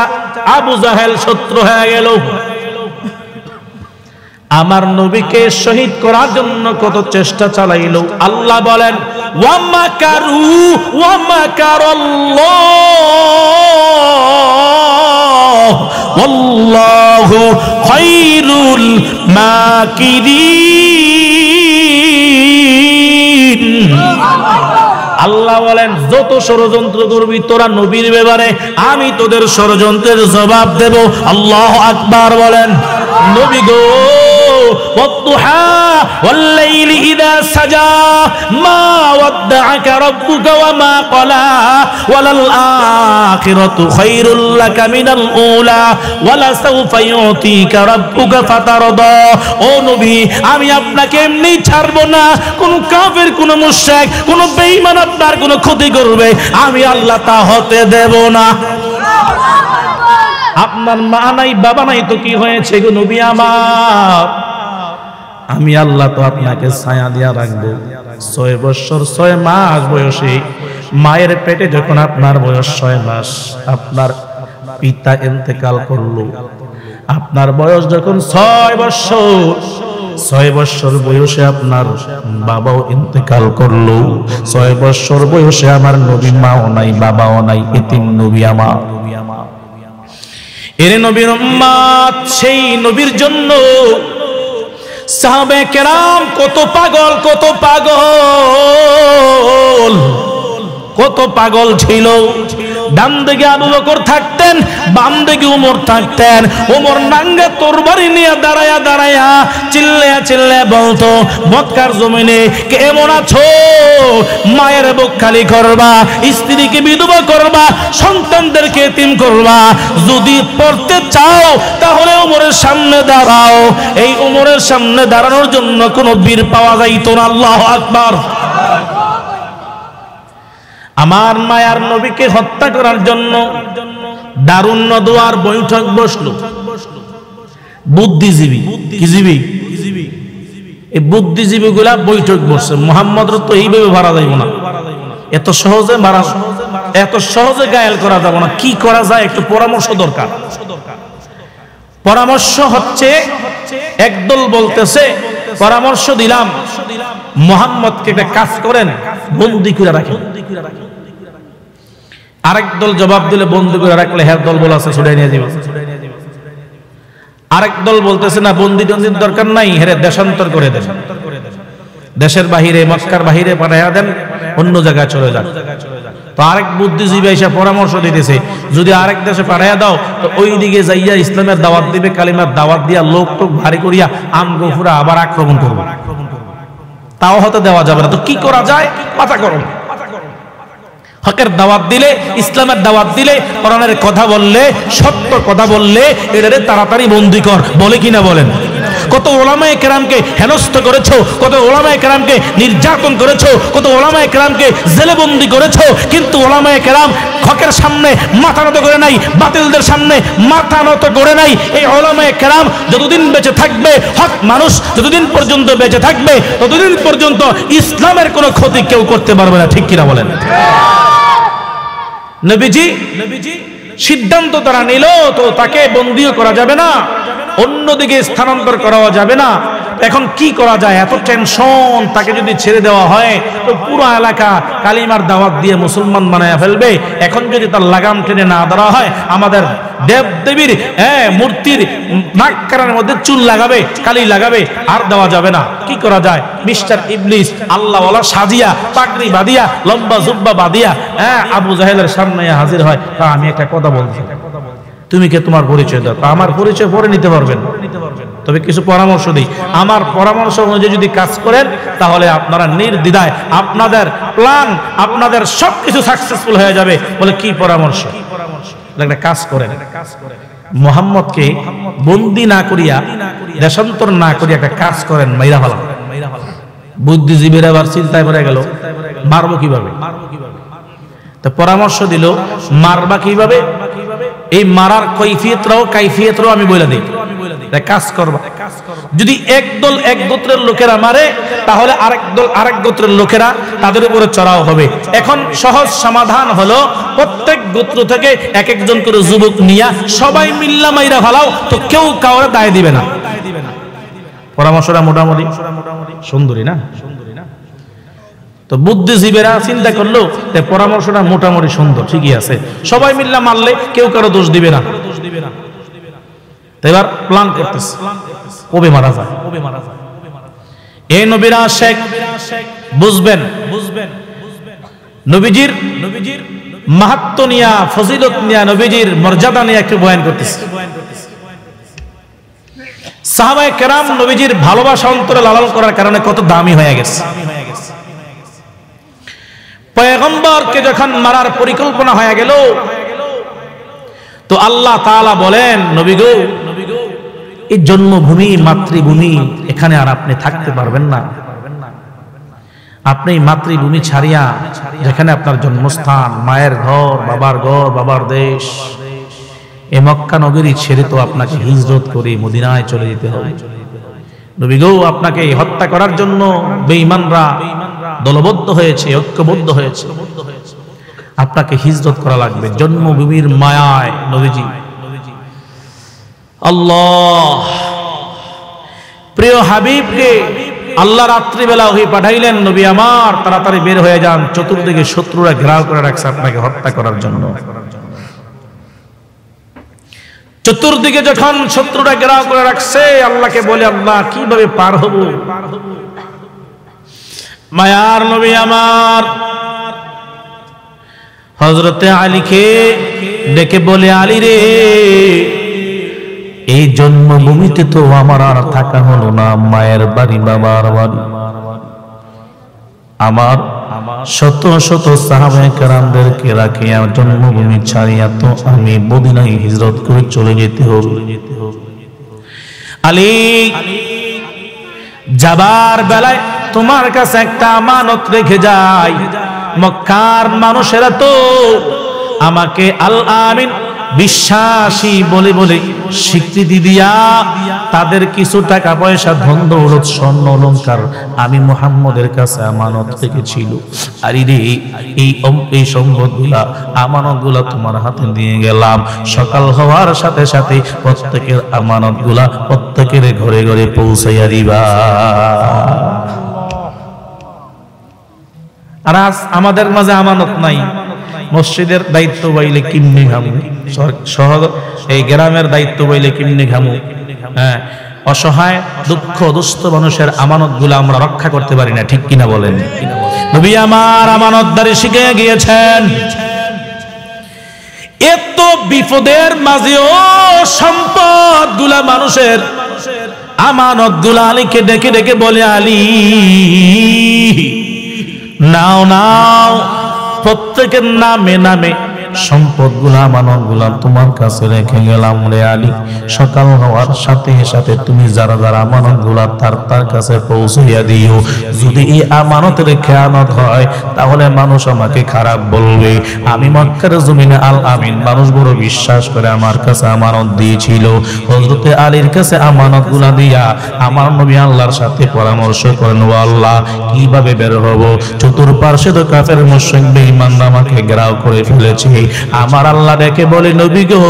আবু জাহেল শত্রু হয়ে গেল। আমার নবীকে শহীদ করার জন্য কত চেষ্টা চালাইলো। আল্লাহ বলেন, ওয়া মাকারু ওয়া মাকারাল্লাহ ওয়াল্লাহু খায়রুল মাকিরিন। আল্লাহ বলেন, যত ষড়যন্ত্র করবি তোরা নবীর ব্যাপারে, আমি তোদের ষড়যন্ত্রের জবাব দেব। আল্লাহু আকবার বলেন। নবী গো, والضحى والليل إذا سجى ما ودعك ربك وما قلى وللآخرة خير لك من الأولى ولسوف يعطيك ربك فترضى। ও নবী, আমি আপনাকে এমনি ছাড়বো না। কোন কাফের, কোন মুশরিক, কোন বেঈমান আপনার কোন ক্ষতি করবে, আমি আল্লাহ তা হতে দেব না। আপনার মা নাই, বাবা নাই, তো কি হয়েছে গো নবী আমার? আমি আল্লাহ তো আপনাকে ছায়া দিয়া রাখবো। 6 বছর 6 মাস বয়সে মায়ের পেটে যখন আপনার বয়স 6 মাস, আপনার পিতা ইন্তেকাল করলো। আপনার বয়স যখন 6 বছর বয়সে আপনার বাবাও ইন্তেকাল করলো। 6 বছর বয়সে আমার নবী মাও নাই, বাবাও নাই, এতিম নবী আমার। এর নবীর উম্মত, সেই নবীর জন্য সাহাবে কেরাম কত পাগল, কত পাগল, কত পাগল ছিল। ডান দিকে আবু বকর থাকতেন, বাম দিকে ওমর থাকতেন। ওমর নাঙ্গা তরবারি নিয়ে দাঁড়ায়া দাঁড়ায়া চিল্লায়া চিল্লায়া বলতো, মক্কার জমিনে কেমন আছো? মায়ের বুক খালি করবা, স্ত্রীকে বিধবা করবা, সন্তানদেরকে এতিম করবা। যদি পড়তে চাও তাহলে ওমরের সামনে দাঁড়াও। এই ওমরের সামনে দাঁড়ানোর জন্য কোনো বীর পাওয়া যাইতো না। আল্লাহু আকবার। আমার মায়ার নবীকে হত্যা করার জন্য দারুন নদওয়ার বৈঠক বসলো। বুদ্ধিজীবী, কি জীবী? এই বুদ্ধিজীবী গুলা বৈঠক বসছে। মুহাম্মদ তো এইভাবে মারা যাইব না, এত সহজে মারা, এত সহজে গায়েল করা যাব না। কি করা যায়, একটু পরামর্শ দরকার। পরামর্শ হচ্ছে, একদল বলতেছে পরামর্শ দিলাম মুহাম্মদকে একটা কাজ করেন, বন্দী করে রাখেন। আরেক দল জবাব দিলে বন্দী করে রাখলে হ্যাঁ দল বলেছে ছুটাই নিয়ে যাবে। আরেক দল বলতেছে না, বন্দী টন্দির দরকার নাই, হেরে দেশান্তর করে দেন, দেশের বাহিরে মক্কার বাহিরে পাঠাইয়া দেন, অন্য জায়গায় চলে যান। তো আরেক বুদ্ধিজীবী এসে পরামর্শ দিতেছে, যদি আরেক দেশে পাঠাইয়া দাও তো ওই দিকে যাইয়া ইসলামের দাওয়াত দিবে, কালিমার দাওয়াত দিয়া লোক টোক ভারী করিয়া আমগফুরা আবার আক্রমণ করবে, তাও হতে দেওয়া যাবে না। তো কি করা যায়? মাথা গরম। হকের দাওয়াত দিলে, ইসলামের দাওয়াত দিলে, কোরআনের কথা বললে, সত্য কথা বললে এটারে তাড়াতাড়ি বন্দী কর, বলে কিনা বলেন? কত ওলামায়ে কেরামকে হেনস্থ করেছো, কত ওলামায়ে কেরামকে নির্যাতন করেছো, কত ওলামায়ে কেরামকে জেলে বন্দী করেছো, কিন্তু ওলামায়ে কেরাম হকের সামনে মাথা নত করে নাই, বাতিলদের সামনে মাথা নত করে নাই। এই ওলামায়ে কেরাম যতদিন বেঁচে থাকবে, হক মানুষ যতদিন পর্যন্ত বেঁচে থাকবে, ততদিন পর্যন্ত ইসলামের কোনো ক্ষতি কেউ করতে পারবে না, ঠিক কিনা বলেন? নবীজি সিদ্ধান্ত তারা নিল, তো তাকে বন্দীও করা যাবে না, অন্যদিকে স্থানান্তর করা যাবে না। এখন কি করা যায়? এত টেনশন, তাকে যদি ছেড়ে দেওয়া হয় তো পুরো এলাকা কালিমার দাওয়াত দিয়ে মুসলমান বানায় ফেলবে। এখন যদি তার লাগাম টেনে না ধরা হয়, আমাদের দেব দেবীর মূর্তির নাক কানের মধ্যে চুল লাগাবে, কালি লাগাবে, আর দেওয়া যাবে না। কি করা যায়? মিস্টার ইবলিস আল্লাহওয়ালা সাজিয়া, পাগড়ি বাঁধিয়া, লম্বা জুব্বা বাঁধিয়া আবু জাহেলের সামনে হাজির হয়। আমি একটা কথা বলছি, তুমি কে? তোমার পরিচয় দাও। আমার পরিচয় পরে নিতে পারবেন, তবে কিছু পরামর্শ দিই। আমার পরামর্শ অনুযায়ী যদি কাজ করেন তাহলে আপনারা নির্দ্বিধায় আপনাদের প্ল্যান, আপনাদের সবকিছু সাকসেসফুল হয়ে যাবে। বলে কি পরামর্শ? একটা কাজ করেন, মুহাম্মদকে বন্দী না করিয়া, দেশান্তর না করিয়া একটা কাজ করেন, মাইরা ফেলান। বুদ্ধিজীবীরা আবার চিন্তায় পড়ে গেল, মারবো কিভাবে? তো পরামর্শ দিল, মারবা কিভাবে? এই মারার কাইফিয়তরাও আমি বলে দিই। কাজ করবা, যদি এক দল এক গোত্রের লোকেরা মারে, তাহলে আরেক দল আরেক গোত্রের লোকেরা তাদের উপরে চড়াও হবে। এখন সহজ সমাধান হলো, প্রত্যেক গোত্র থেকে এক একজন করে যুবক নিয়া সবাই মিল্লা মাইরা ফেলাও, তো কেউ কাউরে দায় দিবে না। পরামর্শটা মোটামুটি সুন্দরী না? তো বুদ্ধিজীবীরা চিন্তা করলো পরামর্শটা মোটামুটি সুন্দর, ঠিকই আছে, সবাই মিল্লা মারলে কেউ কারো দোষ দিবে না। এবার প্ল্যান করতেছে কবে মারা যায়। এই নবীরা শেখ বুঝবেন, নবীজির মাহাত্ম্য নিয়া, ফজিলত নিয়া, নবীজির মর্যাদা নিয়ে একটু বয়ান করতেছে। সাহাবায়ে কেরাম নবীজির ভালোবাসা অন্তরে লালন করার কারণে কত দামি হয়ে গেছে। পয়গম্বরকে যখন মারার পরিকল্পনা হয়ে গেল, তো আল্লাহ তাআলা বলেন, নবী গো, এই জন্মভূমি, মাতৃভূমি, এখানে আর আপনি থাকতে পারবেন না। আপনি মাতৃভূমি ছাড়িয়া, যেখানে আপনার জন্মস্থান, মায়ের ঘর, বাবার দেশ, এই মক্কা নগরী ছেড়ে তো আপনাকে হিজরত করে মদিনায় চলে যেতে হবে। নবী গো, আপনাকে হত্যা করার জন্য বেঈমানরা দলবদ্ধ হয়েছে, ঐক্যবদ্ধ হয়েছে, আপনাকে হিজরত করা লাগবে। জন্মভূমির মায়ায় নবীজি, আল্লাহ প্রিয় হাবিবকে আল্লাহ রাত্রিবেলা ওহী পাঠাইলেন, নবী আমার তাড়াতাড়ি বের হয়ে যান, চতুর্দিকে শত্রুরা ঘেরাও করে রাখছে আপনাকে হত্যা করার জন্য। চতুর্দিকে যখন শত্রুরা ঘেরাও করে রাখছে, আল্লাহকে বলে, আল্লাহ কিভাবে পার হব? মায়ার নবী আমার হযরতে আলীকে ডেকে বলে, আলী রে, এই জন্মভূমিতে তো আমার আর থাকা হলো না, মায়ের বাড়ি, বাবার বাড়ি, আমার শত শত সাহাবায়ে কেরামদেরকে রাখে আমার জন্মভূমি ছাড়িয়া তো আমি মদিনায় হিজরত করে চলে যেতে হবে। আলী, যাবার বেলায় তোমার কাছে একটা আমানত রেখে যাই। মক্কার মানুষেরা তো আমাকে আল আমিন, বিশ্বাসী বলে বলে স্বীকৃতি দিয়া তাদের কিছু টাকা পয়সা ধন দৌলত স্বর্ণ অলংকার আমি মুহাম্মদের কাছে আমানত রেখেছিল। আরে রে এই সম্পদগুলা আমানতগুলা তোমার হাতে দিয়ে গেলাম। সকাল হওয়ার সাথে সাথে প্রত্যেকের আমানতগুলা প্রত্যেকের ঘরে ঘরে পৌঁছাইয়া দিবা। আর আজ আমাদের মাঝে আমানত নাই। মসজিদের দায়িত্ব পাইলে কিমনি ঘামু, শহর এই গ্রামের দায়িত্ব পাইলে কিমনি ঘামু। হ্যাঁ, অসহায় দুঃখ দুস্থ মানুষের আমানতগুলো আমরা রক্ষা করতে পারি না, ঠিক কিনা বলেন? নবী আমার আমানতদারি শিখে গিয়েছেন। এত বিপদের মাঝেও সম্পদগুলা মানুষের আমানতগুলা আলীকে ডেকে ডেকে বলে, আলী নাও নাও, প্রত্যেকের নামে নামে সম্পদগুলা আমানতগুলা তোমার কাছে রেখে গেলাম রে আলী। সকাল হওয়ার সাথে সাথে তুমি যারা যারা আমানতগুলা তার কাছে পৌঁছাইয়া দিও। যদি এই আমানতের খেয়ানত হয় তাহলে মানুষ আমাকে খারাপ বলবে। আমি মক্কার জমিনে আল আমিন, মানুষ বড় বিশ্বাস করে আমার কাছে আমানত দিয়েছিল। হযরতে আলীর কাছে আমানতগুলা দিয়া আমার নবী আল্লাহর সাথে পরামর্শ করেন, ও আল্লাহ কিভাবে বের হব? চতুর্পার্শ্বে তো কাফের মুশরিক বেঈমানরা আমাকে ঘেরাও করে ফেলেছে। আমার আল্লাহ ডেকে বলে, নবী গো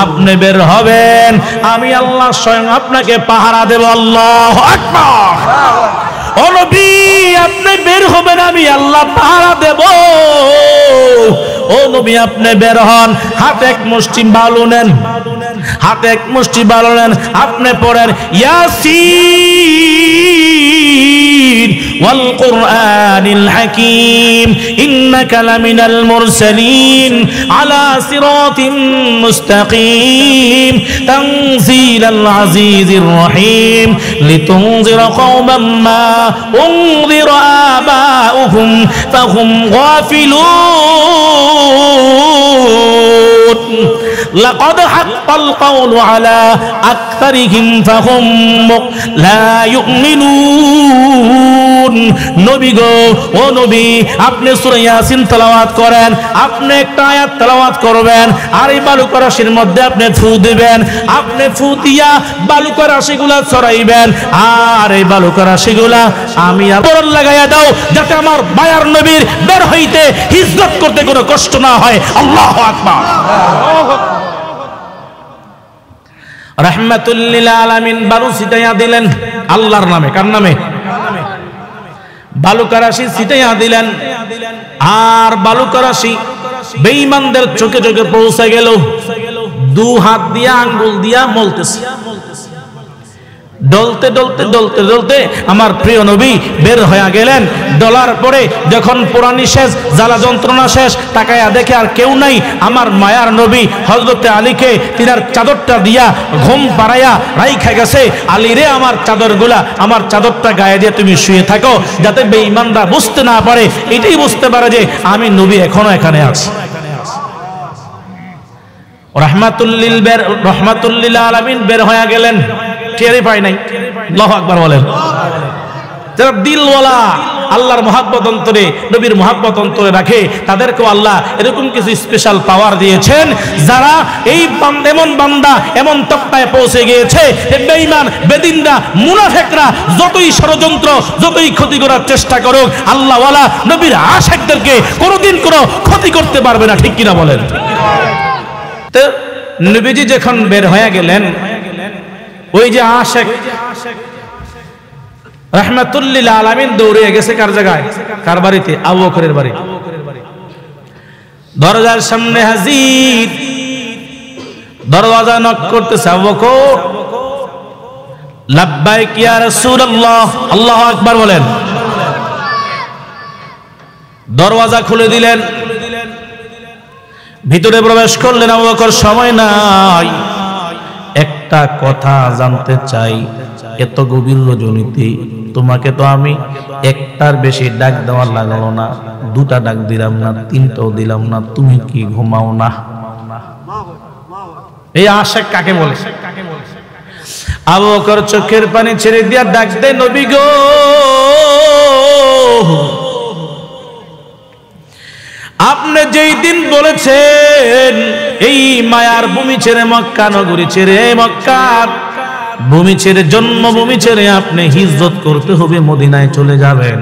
আপনি বের হবেন, আমি আল্লাহ স্বয়ং আপনাকে পাহারা দেব। আল্লাহু আকবার। ও নবী আপনি বের হবেন, আমি আল্লাহ পাহারা দেব। ও নবী আপনি বের হন, হাতে এক মুষ্টি বালু নেন, হাতে এক মুষ্টি বালু নেন, আপনি পড়েন ইয়াসিন ওয়াল কুরআনিল হাকীম ইন্নাকা লামিনাল মুরসালিন আলা সিরাতিন মুস্তাকিম তানজিলাল আজিজির রহিম লিতুনজিরা কওমান মা উনজিরা আবাউহুম ফাহুম গাফিলুন লাকাদ হাক্কাল কাওলু আলা আকসারিহিম ফাহুম লা ইউমিনুন। নবী গো, ও নবী আপনি সূরা ইয়াসিন তেলাওয়াত করেন, আপনি একটা আয়াত তেলাওয়াত করবেন, আর এই বালুকা রাশির মধ্যে আপনি ফু দিবেন, আপনি ফু দিয়া বালুকা রাশিগুলা ছড়াইবেন, আর এই বালুকা রাশিগুলা আমি আবরণ লাগাইয়া দাও যাতে আমার মায়ার নবীর বের হইতে হিজরত করতে কোনো কষ্ট না হয়। আল্লাহু আকবার। রাহমাতুল লিল আলামিন বালু ছিটাইয়া দিলেন আল্লাহর নামে। কার নামে? বালুকা রাশি ছিটাইয়া দিলেন, আর বালুকা রাশি বেঈমানদের চোখে চোখে পৌঁছে গেল। দু হাত দিয়া আঙ্গুল দিয়া মলতেছে, ডলতে ডলতে ডলতে ডলতে আমার প্রিয় নবী বের হয়ে গেলেন। ডলার পরে যখন পুরানি শেষ, জ্বালা যন্ত্রণা শেষ, তাকায়া দেখে আর কেউ নাই, আমার মায়ার নবী হযরতে আলীকে তিনার চাদরটা দিয়া ঘুম পাড়াইয়া রাইখা গেছে। আলী রে আমার চাদরগুলা, আমার চাদরটা গায়ে দিয়ে তুমি শুয়ে থাকো, যাতে বেঈমানরা বুঝতে না পারে, এটাই বুঝতে পারে যে আমি নবী এখনো এখানে আছি। রাহমাতুল লিল আলামিন বের হয়ে গেলেন, টেরই পায় নাই। আল্লাহু আকবার বলেন। যারা দিলওয়ালা, আল্লাহর মহব্বত অন্তরে, নবীর মহব্বত অন্তরে রাখে, তাদেরকেও আল্লাহ এরকম কিছু স্পেশাল পাওয়ার দিয়েছেন। যারা এই এমন বান্দা এমন তকতায় পৌঁছে গিয়েছে, বেঈমান বেদিনরা মুনাফিকরা যতই ষড়যন্ত্র, যতই ক্ষতি করার চেষ্টা করুক, আল্লাহওয়ালা নবীর আশিকদেরকে কোনোদিন কোনো ক্ষতি করতে পারবে না, ঠিক কিনা বলেন? তো নবীজি যখন বের হয়ে গেলেন, ওই যে আশিক রাহমাতুল লিল আলামিন দৌড়ে গেছে কার জায়গায়? কার বাড়িতে? আবু বকরের বাড়ি। দরজার সামনে হাজির, দরওয়াজা নক করতেছে। আবু বকর, লাব্বাইক ইয়া রাসূলুল্লাহ। আল্লাহু আকবার বলেন। দরওয়াজা খুলে দিলেন, ভিতরে প্রবেশ করলেন। আবু বকর, সময় নাই, একটা কথা জানতে চাই, এত গভীর রজনীতে তোমাকে তো আমি একটার বেশি ডাক দেওয়া লাগলো না, দুটা ডাক দিলাম না, তিনটাও দিলাম না, তুমি কি ঘুমাও না? এই আশিক কাকে বলে? আবু বকর চোখের পানি ছেড়ে দিয়া ডাক দেয়, নবী গো আপনি যেই দিন বলেছেন এই মায়ার ভূমি ছেড়ে মক্কা নগরী ছেড়ে মক্কা ভূমি ছেড়ে জন্মভূমি ছেড়ে আপনি হিজরত করতে হবে, মদিনায় চলে যাবেন,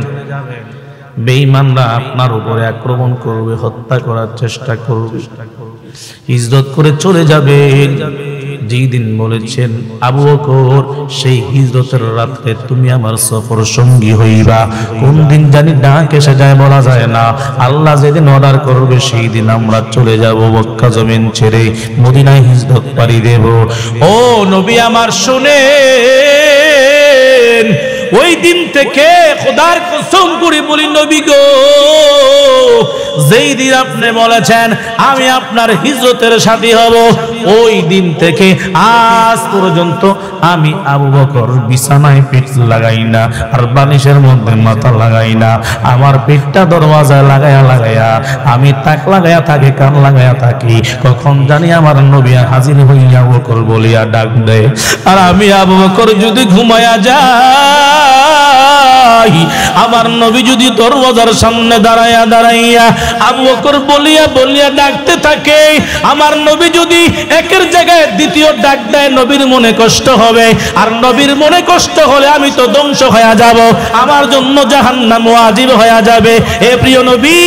বেঈমানরা আপনার উপরে আক্রমণ করবে, হত্যা করার চেষ্টা করবে, হিজরত করে চলে যাবেন। যেই দিন বলেছেন আবু বকর সেই হিজরতের রাতে তুমি আমার সফর সঙ্গী হইবা, কোন দিন জানি ডাক এসে যায় বলা যায় না, আল্লাহ যেদিন অর্ডার করবে সেই দিন আমরা চলে যাব মক্কা জমিন ছেড়ে মদিনায় হিজরত পাড়ি দেব। ও নবী আমার শুনেন, ওই দিন থেকে খোদার কসম করে বলি নবী গো, যেই দিন আপনি বলেছেন আমি আপনার হিজরতের সাথী হব, ওই দিন থেকে আজ পর্যন্ত আমি আবু বকর বিছানায় পিঠ লাগাই না, আর বালিশের মধ্যে মাথা লাগাই না, আমার পিঠটা দরওয়াজায় লাগায়া লাগায়া আমি তাক লাগায়া থাকি, কান লাগায়া থাকি, কখন জানি আমার নবী হাজির হইয়া আবু বকর বলিয়া ডাক দেয়, আর আমি আবু বকর যদি ঘুমায়া যাই, আমার নবী যদি দরওয়াজার সামনে দাঁড়াইয়া দাঁড়াইয়া আবু বকর বলিয়া বলিয়া ডাকতে থাকে, আমার নবী যদি একের জায়গায় দ্বিতীয় ডাক দেয় নবীর মনে কষ্ট হবে, আর নবীর মনে কষ্ট হলে আমি তো ধ্বংস হয়ে যাব, আমার জন্য জাহান্নাম ওয়াজিব হয়ে যাবে। এ প্রিয় নবী,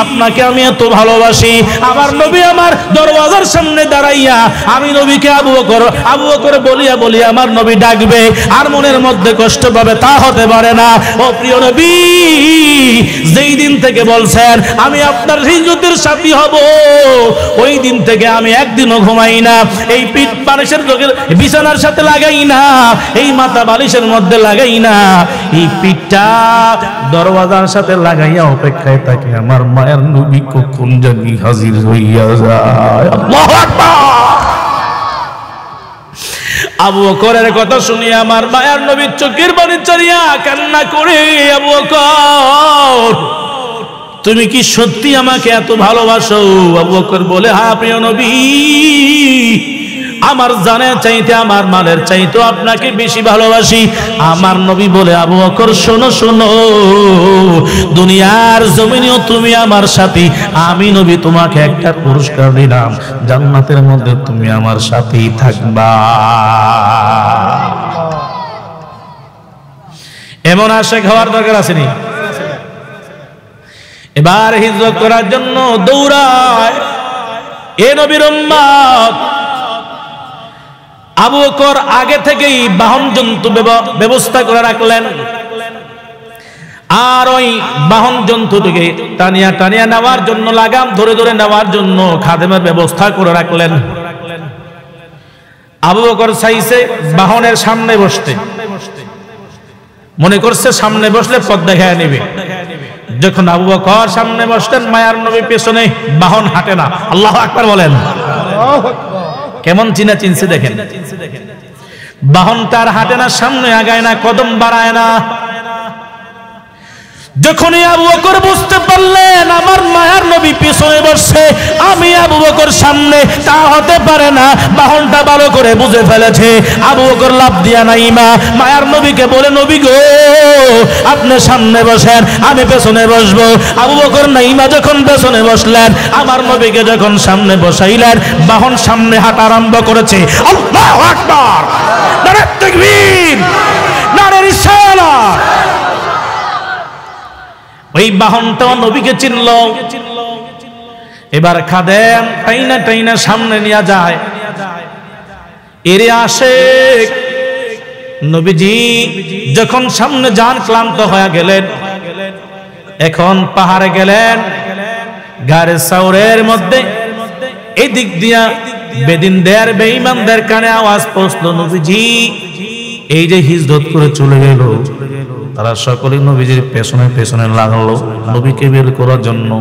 আপনাকে আমি এত ভালোবাসি, আমার নবী আমার দরওয়াজার সামনে দাঁড়াইয়া আমি নবীকে আবু বকর বলিয়া বলিয়া আমার নবী ডাকবে, আর মনের মধ্যে কষ্ট পাবে, তা হতে পারে না। ও প্রিয় নবী, যেই দিন থেকে বলছেন আমি আপনার হিজরতের সাথী হব, ওই দিন থেকে আমি একদিনও ঘুমাই না, এই পিঠ বালিশের বিছানার সাথে লাগাই না, এই মাথা বালিশের মধ্যে লাগাই না, এই পিঠটা দরওয়াজার সাথে লাগাইয়া অপেক্ষায় থাকে আমার মায়ের নবী কখন জানি হাজির হইয়া যায়। আল্লাহু আকবার। আবু বকরের কথা শুনিয়া আমার মায়ের নবীর চোখের পানি চড়িয়া কান্না করে, আবু বকর তুমি কি সত্যি আমাকে এত ভালোবাসো? আবু বকর বলে, হ্যাঁ প্রিয় নবী, আমার জানের চাইতে আমার মালের চাইতে আপনাকে বেশি ভালোবাসি। আমার নবী বলে, আবু বকর শোনো শোনো, দুনিয়ার জমিনেও তুমি আমার সাথী, আমি নবী তোমাকে একটা পুরস্কার দিলাম, জান্নাতের মধ্যে তুমি আমার সাথেই থাকবা। এমন আশিক হওয়ার দরকার আসেনি? এবার হিজরত করার জন্য দৌড়ায় এ নবীর উম্মত। আবু বকর আগে থেকেই বাহন জন্তু ব্যবস্থা করে রাখলেন, আর ওই বাহন জন্তুটিকে টানিয়া টানিয়া নেওয়ার জন্য, লাগাম ধরে ধরে নেওয়ার জন্য খাদেমের ব্যবস্থা করে রাখলেন। আবু বকর চাইছে বাহনের সামনে বসতে, মনে করছে সামনে বসলে পথ দেখায় নেবে। যখন আবু বকর সামনে বসলেন, মায়ার নবী পেছনে, বাহন হাঁটে না। আল্লাহু আকবার বলেন। কেমন চিনা চিনছে দেখেন, বাহন তার হাঁটে না, সামনে আগায় না, কদম বাড়ায় না। যখনই আবু বকর বুঝতে পারলেন আমার মায়ার নবী পিছনে বসছে, আমি আবু বকর সামনে, তা হতে পারে না, বাহনটা ভালো করে বুঝে ফেলেছে। আবু বকর লাফ দিয়া নাইমা মায়ার নবীকে বলে, নবী গো আপনি সামনে বসেন, আমি পেছনে বসবো। আবু বকর নাইমা যখন পেছনে বসলেন, আমার নবীকে যখন সামনে বসাইলেন, বাহন সামনে হাঁটা আরম্ভ করেছে। আল্লাহু আকবার, নারে তাকবীর, নারে রিসালাত। ওই বাহনটাও নবীকে চিনল। এবার খাদেম টাইনা টাইনা সামনে নিয়ে যায়। এরে আসে নবীজি যখন সামনে যান, ক্লান্ত হয়ে গেলেন, এখন পাহাড়ে গেলেন, গাড়ি সাউরের মধ্যে এদিক দিয়া বেদিনদের বেঈমানদের কানে আওয়াজ পৌঁছলো, নবীজি এই যে হিজরত করে চলে গেল, তারা সকলে নবীজির পেছনে পেছনে লাগলো নবীকে বের করার জন্য।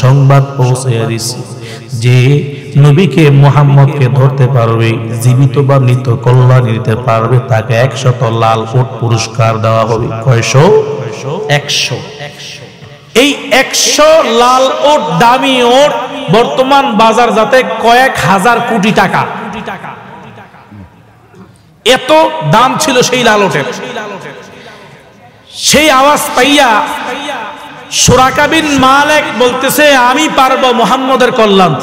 সংবাদ পৌঁছে দিছে যে নবীকে মুহাম্মদকে ধরতে পারবে, জীবিত বা মৃত কল্যাণ নিতে পারবে, তাকে 100 লাল উট পুরস্কার দেওয়া হবে। কয়শো? 100। এই 100 লাল উট, দামি উট, বর্তমান বাজার যাতে কয়েক হাজার কোটি টাকা, এত দাম ছিল সেই লাল উটের। সেই আওয়াজ পাইয়া সুরাকা বিন মালিক বলতেছে আমি পারবো মুহাম্মদের কল্যাণ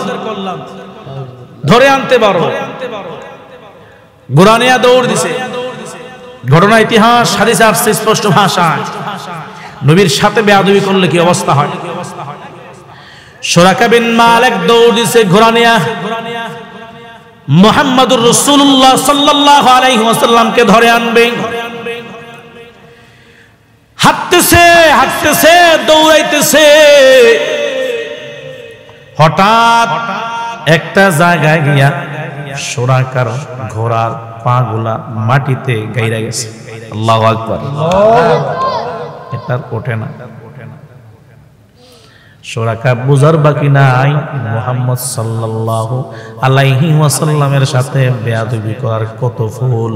ধরে আনতে পারবো। ঘোড়া নিয়ে দৌড় দিছে। ঘটনা ইতিহাস হাদিসে আসছে স্পষ্ট ভাষায়, নবীর সাথে বেয়াদবি করলে কি অবস্থা হয়। সুরাকা বিন মালিক দৌড় দিছে ঘোড়া নিয়ে মুহাম্মদুর রাসূলুল্লাহ সাল্লাল্লাহু আলাইহি ওয়াসাল্লামকে ধরে আনবে। হাঁটতেছে হাঁটতেছে দৌড়াইতেছে, হঠাৎ একটা জায়গায় গিয়া সুরাকার ঘোড়ার পাগুলা মাটিতে গাইরা গেছে। আল্লাহু আকবার। এটা ওঠে না। সুরাকা বুঝার বাকি নাই মুহাম্মদ সাল্লাল্লাহু আলাইহি ওয়াসাল্লামের সাথে বেয়াদবি করার কত ফুল।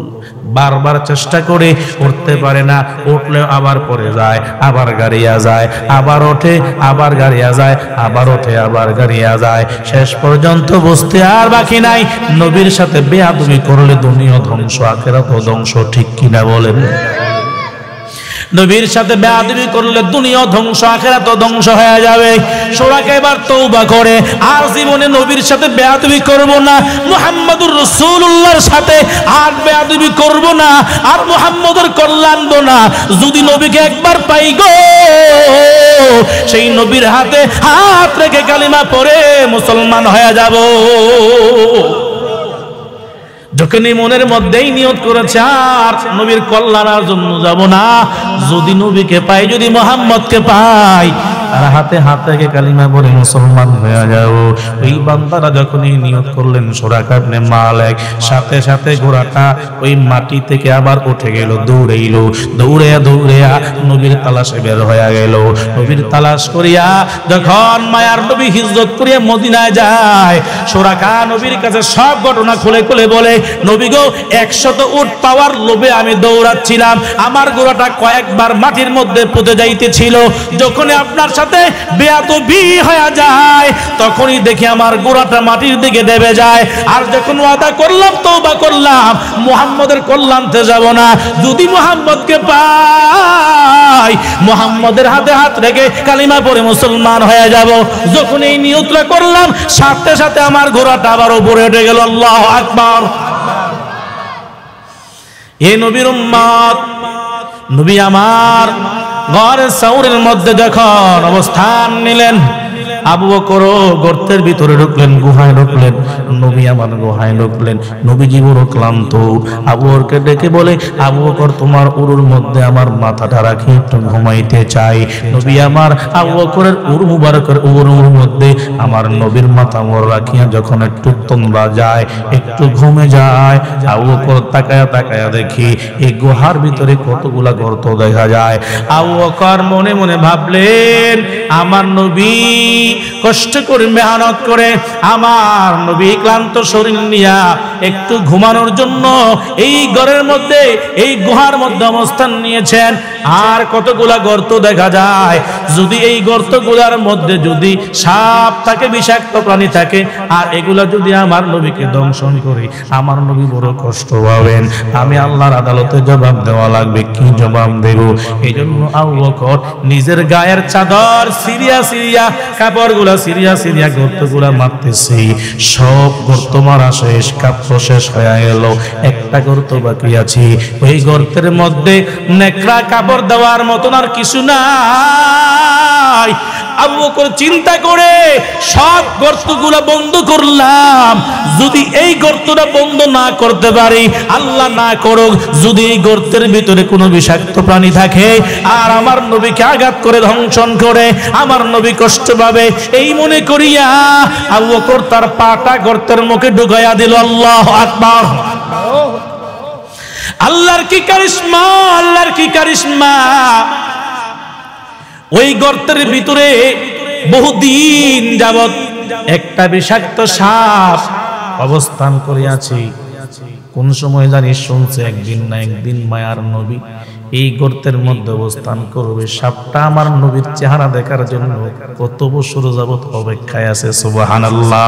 বারবার চেষ্টা করে উঠতে পারে না, উঠলে আবার পড়ে যায়, আবার গাড়িয়া যায়, আবার ওঠে আবার গাড়িয়া যায়, আবার ওঠে আবার গাড়িয়া যায়। শেষ পর্যন্ত বুঝতে আর বাকি নাই নবীর সাথে বেয়াদবি করলে দুনিয়া ধ্বংস আখিরাতও ধ্বংস, ঠিক কিনা বলেন? নবীর সাথে বেয়াদবি করলে দুনিয়া ধ্বংস আখিরাতও ধ্বংস হয়ে যাবে। সুরাকা এবার তওবা করে আর জীবনে নবীর সাথে বেয়াদবি করব না, মুহাম্মদুর রাসূলুল্লাহর সাথে আর বেয়াদবি করব না, আর মুহাম্মদের কল্যাণব না। যদি নবীকে একবার পাই গো, সেই নবীর হাতে হাত রেখে কালিমা পড়ে মুসলমান হয়ে যাব। যখনই মনের মধ্যেই নিয়ত করেছে আর নবীর কল্যাণের জন্য যাব না, যদি নবীকে পাই, যদি মুহাম্মদকে পাই, আর হাতে হাত রেখে কালিমা পড়ে মুসলমান হয়ে যাব। ওই বান্দারা যখনই নিয়ত করলেন সুরাকা ইবনে মালিক, সাথে সাথে ঘোড়াটা ওই মাটি থেকে আবার উঠে গেল, দৌড়াইলো, দৌড়ে দৌড়ে নবীর তালাশে বের হয়ে গেল। নবীর তালাশ করিয়া যখন মায়ার নবী হিজরত করিয়া মদিনায় যায়, সুরাকা নবীর কাছে সব ঘটনা খুলে খুলে বলে, নবী গো 100 উট পাওয়ার লোভে আমি দৌড়াচ্ছিলাম, আমার ঘোড়াটা কয়েকবার মাটির মধ্যে পুঁতে যাইতেছিল। যখনই আপনার সাথে বেয়াদবি হয়ে যায় তখনই দেখি আমার ঘোড়াটা মাটির দিকে দেবে যায়। আর যখন ওয়াদা করলাম, তওবা করলাম, মুহাম্মদের কল্যাণতে যাব না, যদি মুহাম্মদকে পাই মুহাম্মদের হাতে হাত রেখে কালিমা পড়ে মুসলমান হয়ে যাব। যখন এই নিয়তটা করলাম, সাথে সাথে আমার ঘোড়াটা আবার উপরে উঠে গেল। আল্লাহু আকবার। এই নবীর উম্মত, নবী আমার ঘরে সাউরের মধ্যে যখন অবস্থান নিলেন, আবু বকর গর্তের ভিতরে ঢুকলেন, গুহায় ঢুকলেন। নবী আমার গুহায় ঢুকলেন। নবীজি বড় ক্লান্ত। আবু বকরকে ডেকে বলে, আবু বকর তোমার উরুর মধ্যে আমার মাথাটা রাখি, একটু ঘুমাইতে চাই। নবী আমার আবু বকরের উরু মুবারকের উরুর মধ্যে আমার নবীর মাথা মোর রাখিয়া যখন একটু তোমরা যায়, একটু ঘুমে যায়, আবু বকর তাকায়া তাকায়া দেখি এই গুহার ভিতরে কতগুলা গর্ত দেখা যায়। আবু বকর মনে মনে ভাবলেন, আমার নবী কষ্ট করে মেহনত করে আমার নবী ক্লান্ত শরীর নিয়া একটু ঘুমানোর জন্য এই ঘরের মধ্যে, এই গুহার মধ্যে অবস্থান নিয়েছেন। আর কতগুলা গর্ত দেখা যায়, যদি এই গর্তগুলার মধ্যে যদি সাপ থাকে, বিষাক্ত প্রাণী থাকে, আর এগুলা যদি আমার নবীকে দংশন করে, আমার নবী বড় কষ্ট পাবেন। আমি আল্লাহর আদালতে জবাব দেওয়া লাগবে, কি জবাব দেব? এই জন্য আবু বকর নিজের গায়ের চাদর সিরিয়া সিরিয়া, কাপড়গুলা সিরিয়া সিরিয়া গর্তগুলা মারতেছি। সব গর্ত মারা শেষ, কাপড় শেষ হয়ে গেল, একটা গর্ত বাকি আছে। ওই গর্তের মধ্যে নেকড়া কাপড় দেওয়ার মতন আর কিছু নাই। আবু বকর চিন্তা করে সব গর্তগুলা বন্ধ করলাম, যদি এই গর্তটা বন্ধ না করতে পারি, আল্লাহ না করুক, যদি এই গর্তের ভিতরে কোনো বিষাক্ত প্রাণী থাকে আর আমার নবীকে আঘাত করে ধ্বংসন করে আমার নবী কষ্ট পাবে, এই মনে করিয়া আবু বকর তার পাটা গর্তের মুখে ঢুকাইয়া দিল। আল্লাহু আকবার। আল্লাহর কি কারিশমা, আল্লাহর কি কারিশমা। ওই গর্তের ভিতরে বহুদিন যাবত একটা বিষাক্ত সাপ অবস্থান করিয়াছে। কোন সময় জানি শুনছে একদিন না একদিন মায়ার নবী এই গর্তের মধ্যে অবস্থান করবে। সাপটা আমার নবীর চেহারা দেখার জন্য কত বছর যাবত অপেক্ষায় আছে। সুবহানাল্লাহ।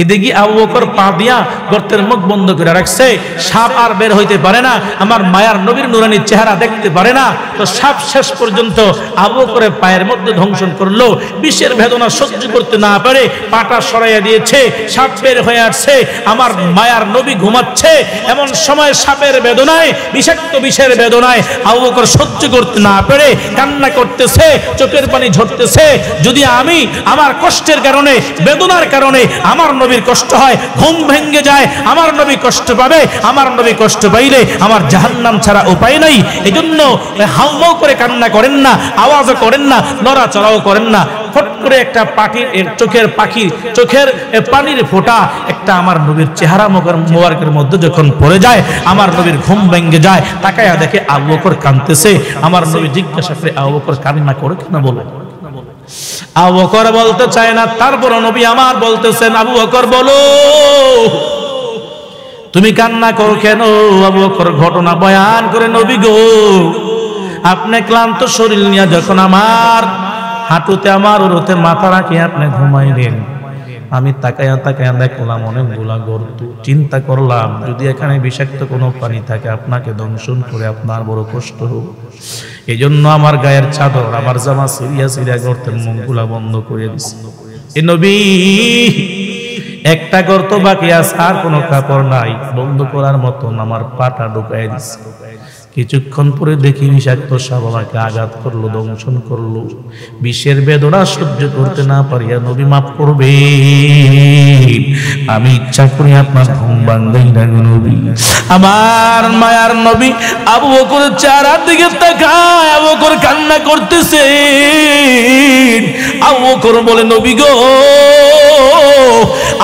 এদিকে আবু বকর পা দিয়া গর্তের মুখ বন্ধ করে রাখছে, সাপ আর বের হইতে পারে না, আমার মায়ার নবীর নুরানি চেহারা দেখতে পারে না। তো সাপ শেষ পর্যন্ত আবু বকরের পায়ের মধ্যে ধ্বংসন করলো। বিষের বেদনা সহ্য করতে না পারে পাটা সরাইয়া দিয়েছে, সাপ বের হয়ে আসছে, আমার মায়ার নবী ঘুমাচ্ছে। এমন সময় সাপের বেদনায়, বিষাক্ত বিষের বেদনায় আবু বকর সহ্য করতে না পেরে কান্না করতেছে, চোখের পানি ঝরতেছে। যদি আমি আমার কষ্টের কারণে, বেদনার কারণে আমার নবীর কষ্ট হয়, ঘুম ভেঙে যায়, আমার নবী কষ্ট পাবে, আমার নবী কষ্ট পাইলে আমার জাহান্নাম ছাড়া উপায় নাই। এজন্য হাউমাউ করে কান্না করেন না, আওয়াজও করেন না, নড়াচড়াও করেন না। ফট করে একটা পাখির চোখের পানির ফোঁটা একটা আমার নবীর চেহারা মোবারকের মধ্যে যখন পড়ে যায়, আমার নবীর ঘুম ভেঙে যায়। তাকায়া দেখে আবু বকর কাঁদতেছে। আমার নবী জিজ্ঞাসা করে, আবু বকর কান্না করে কেন? বলে আবু বকর বলতে চায় না। তারপর নবী আমার বলতেছেন, আবু বকর বলো তুমি কান্না করো কেন? আবু বকর ঘটনা বয়ান করে, নবী গো আপনি ক্লান্ত শরীর নিয়ে যখন আমার হাঁটুতে আমার ওরতে মাথা রাখি আপনি ঘুমাইলেন, আমি তাকায়া দেখলাম অনেকগুলা গর্ত। চিন্তা করলাম যদি এখানে বিষাক্ত কোনো পানি থাকে আপনাকে দংশন করে আপনার বড় কষ্ট হোক। এই জন্য আমার গায়ের চাদর, আমার জামা সিরিয়া গর্তের মুখগুলা বন্ধ করে দিছি। এ নবী একটা গর্ত বাকি আছে, আর কোনো কাপড় নাই, বন্ধ করার মতন আমার পাটা ঢুকাই দিছে। কিছুক্ষণ পরে দেখি বিষাক্ত সাপ আমাকে আঘাত করলো, দংশন করলো। বিষের বেদনা সহ্য করতে না পারিয়া নবী মাফ করবে, আমি ইচ্ছা করি আপনার ঘুম ভাঙাই না নবী। আমার মায়ার নবী আবু বকরের চেহারার দিকে তাকায়, আবু বকর কান্না করতেছে। আবু বকর বলে, নবী গো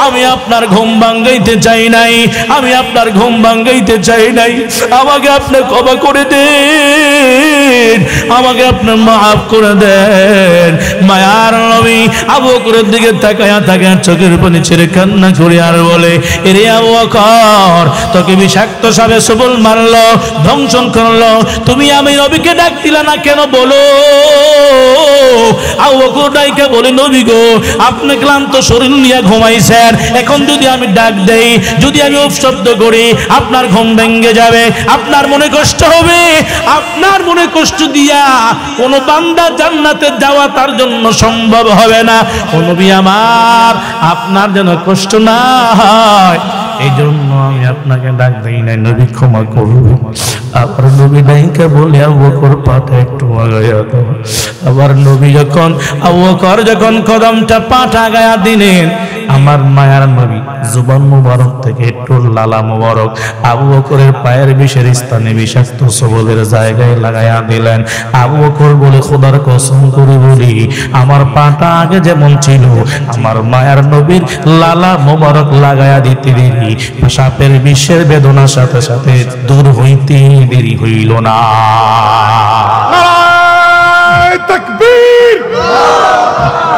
আমি আপনার ঘুম ভাঙাইতে চাই নাই, আমি আপনার ঘুম ভাঙাইতে চাই নাই, আমাকে আপনি ক্ষমা করে দেন, আমাকে আপনি মাফ করে দেন। মায়ার নবী আবু বকরের দিকে তাকায়া চোখের পানি ছেড়ে কান্না করে আর বলে, এরে আবু বকর তোকে বিষাক্ত সাপে সবল মারলো, ধ্বংসন করলো, তুমি আমি নবীকে ডাক দিলা না কেন বলো? আবু বকর ডাইকা বলে, নবী গো আপনি ক্লান্ত শরীর নিয়ে ঘুমাইছেন, এখন যদি আমি ডাক দেই, যদি আমি উপশব্দ করি আপনার ঘুম ভেঙে যাবে, আপনার মনে কষ্ট হবে, আপনার মনে কষ্ট দিয়া কোন বান্দা জান্নাতে যাওয়া তার জন্য সম্ভব হবে না। ও নবী আমার, আপনার যেন কষ্ট না হয় এই জন্য আমি আপনাকে ডাক দেই নাই, নবী ক্ষমা করুন। আবার নবী ডাইকা বলে, আবু বকর পাটা একটু আগায়া দাও। আবার নবী যখন আবু বকর যখন কদমটা পাটা আগায়া দিলেন, আমার মায়ার নবী জুবান মুবারক থেকে একটু লালা মুবারক আবু বকরের পায়ের বিষের স্থানে বিষাক্ত সবলের জায়গায় লাগাইয়া দিলেন। আবু বকর বলে, খোদার কসম করে বলি আমার পাটা আগে যেমন ছিল আমার মায়ার নবীর লালা মুবারক লাগাইয়া দিতে দেরি সাপের বিষের বেদনার সাথে সাথে দূর হইতে দেরি হইল না। নারায়ে তাকবীর,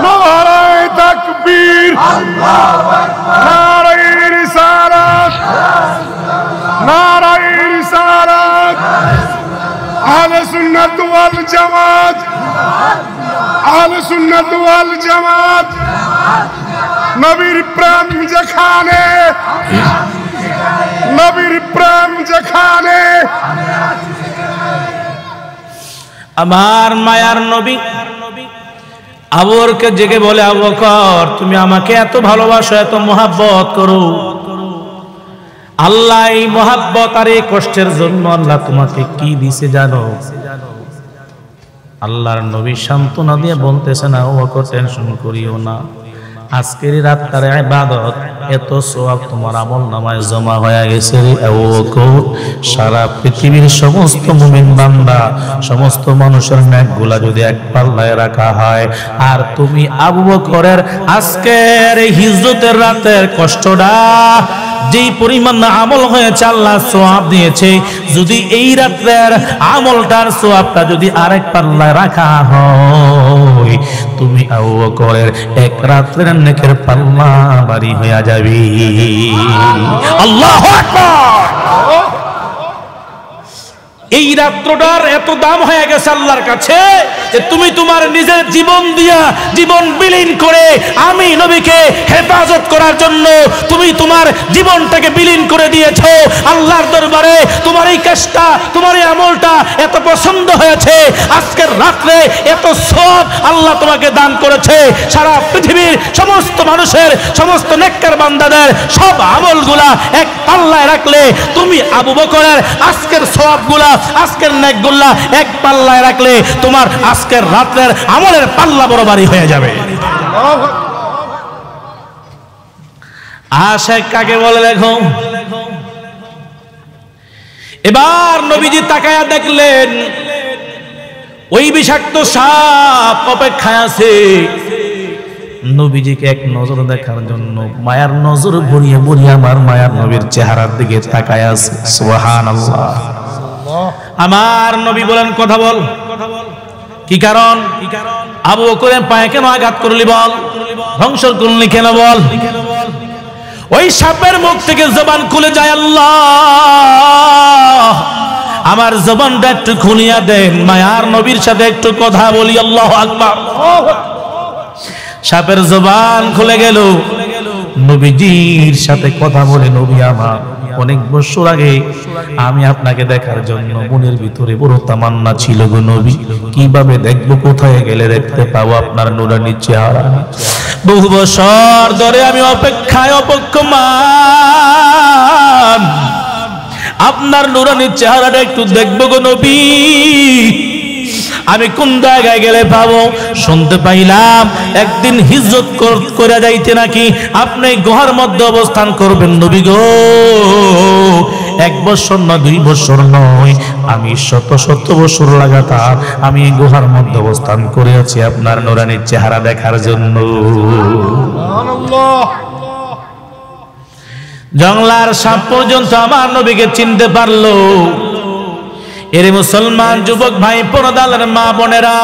নারায়ে তাকবীর, আল্লাহু আকবার, নারায়ে রিসালাত, নারায়ে রিসালাত, আহলে সুন্নাত ওয়াল জামাত, আহলে সুন্নাত ওয়াল জামাত, নবীর প্রেম যেখানে, নবীর প্রেম যেখানে। আমার মায়ার নবী আবু বকরকে জেগে বলে, আবু বকর তুমি আমাকে এত ভালোবাসো, এত মহাব্বত করো, আল্লাহ এই মহাব্বত আর এই কষ্টের জন্য আল্লাহ তোমাকে কি দিছে জানো? আল্লাহর নবী সান্ত্বনা দিয়ে বলতেছেন, আবু বকর টেনশন করিও না, আজকের রাতটার ইবাদত এত সওয়াব তোমার আমলনামায় জমা হয়ে গেছে রে আবু বকর। সারা পৃথিবীর সমস্ত মুমিন বান্দা, সমস্ত মানুষের নেকগুলা যদি এক পাল্লায় রাখা হয়, আর তুমি আবু বকরের আজকের এই হিজরতের রাতের কষ্টটা যেই পরিমাণ আমল হয়েছে আল্লাহ সওয়াব দিয়েছে, যদি এই রাতের আমলটার সওয়াবটা যদি আরেক পাল্লায় রাখা হয়, তুমি আবু বকরের এক রাতের নেকের পাল্লা ভারী হয়ে যাবে। আল্লাহু আকবার। এই রাত্রটার এত দাম হয়ে গেছে আল্লাহর কাছে যে তুমি তোমার নিজের জীবন দিয়া, জীবন বিলীন করে আমি নবীকে হেফাজত করার জন্য তুমি তোমার জীবনটাকে বিলীন করে দিয়েছো। আল্লাহর দরবারে তোমার এই কাজটা, তোমার এই আমলটা এত পছন্দ হয়েছে, আজকের রাত্রে এত সওয়াব আল্লাহ তোমাকে দান করেছে। সারা পৃথিবীর সমস্ত মানুষের, সমস্ত নেককার বান্দাদের সব আমলগুলা এক পাল্লায় রাখলে তুমি আবু বকরের আজকের সওয়াবগুলা, আজকের নেকগুলা এক পাল্লায় রাখলে তোমার আজকের রাতের আমলের পাল্লা বড় ভারী হয়ে যাবে। আশিক কাকে বলে দেখো। এবার নবীজি তাকায়া দেখলেন ওই বিষাক্ত সাপ অপেক্ষায় আছে নবীজিকে এক নজর দেখার জন্য। মায়ার নজর ভরিয়ে ভরিয়ে আমার মায়ার নবীর চেহারার দিকে তাকায় আছে। সুবহানাল্লাহ। আমার নবী বলেন কথা বল। কি কারণ? আবু বকরের পায়ে কেন আঘাত করলি বল, ধ্বংস করলি কেন বল। ওই সাপের মুখ থেকে জবান খুলে যায়, আল্লাহ আমার জবানটা একটু খুলিয়া দেন, মায়ার নবীর সাথে একটু কথা বলি। আল্লাহু আকবার। সাপের জবান খুলে গেল, নবীজির সাথে কথা বলে, নবী আমার অনেক বছর আগে আমি আপনাকে দেখার জন্য মনের ভিতরে বড় তামান্না ছিল গো নবী। কিভাবে দেখবো, কোথায় গেলে দেখতে পাবো আপনার নূরানী চেহারা। বহু বছর ধরে আমি অপেক্ষায় অপেক্ষমান, আপনার নূরানী চেহারাটা একটু দেখবো গো নবী। আমি কোন জায়গায় গেলে পাবো? শুনতে পাইলাম একদিন হিজরত করে যাইতে নাকি আপনি গুহার মধ্যে অবস্থান করবেন নবী গো। 1 বছর না 2 বছর নয়, আমি শত শত বছর লাগাতার আমি গুহার মধ্যে অবস্থান করে আছি আপনার নূরানী চেহারা দেখার জন্য। জংলার সাপ পর্যন্ত আমার নবীকে চিনতে পারলো। এরে মুসলমান যুবক ভাই, পর্দার মা বোনেরা,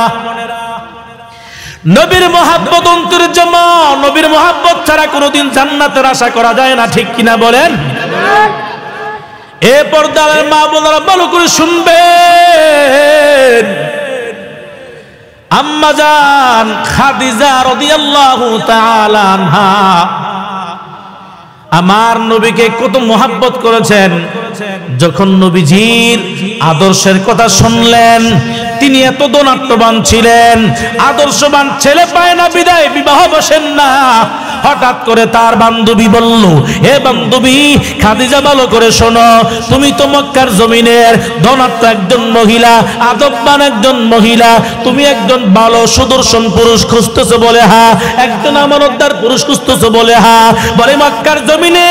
নবীর মহাব্বত অন্তরে জমা। নবীর মহাব্বত ছাড়া কোনোদিন জান্নাতের আশা করা যায় না, ঠিক কিনা বলেন? এ পর্দার মা বোনেরা ভালো করে শুনবেন। আম্মা জান খাদিজা রাদিয়াল্লাহু তাআলা আনহা আমার নবীকে কত মহাব্বত করেছেন। যখন নবীজির আদর্শের কথা শুনলেন, তিনি এত ধনাত্মবান ছিলেন, আদর্শবান ছেলে পায় না বিদায় বিবাহ বসেন না। হঠাৎ করে তার বান্ধবী বলল, হে বান্ধবী খাদিজা ভালো করে শোনো, তুমি তো মক্কার জমিনের ধনাত্ম একজন মহিলা, আদববান একজন মহিলা, তুমি একজন ভালো সুদর্শন পুরুষ খুঁজতেছো বলে হা, একজন আমানতদার পুরুষ খুঁজতেছো বলে হা। বলে মক্কার জমিনে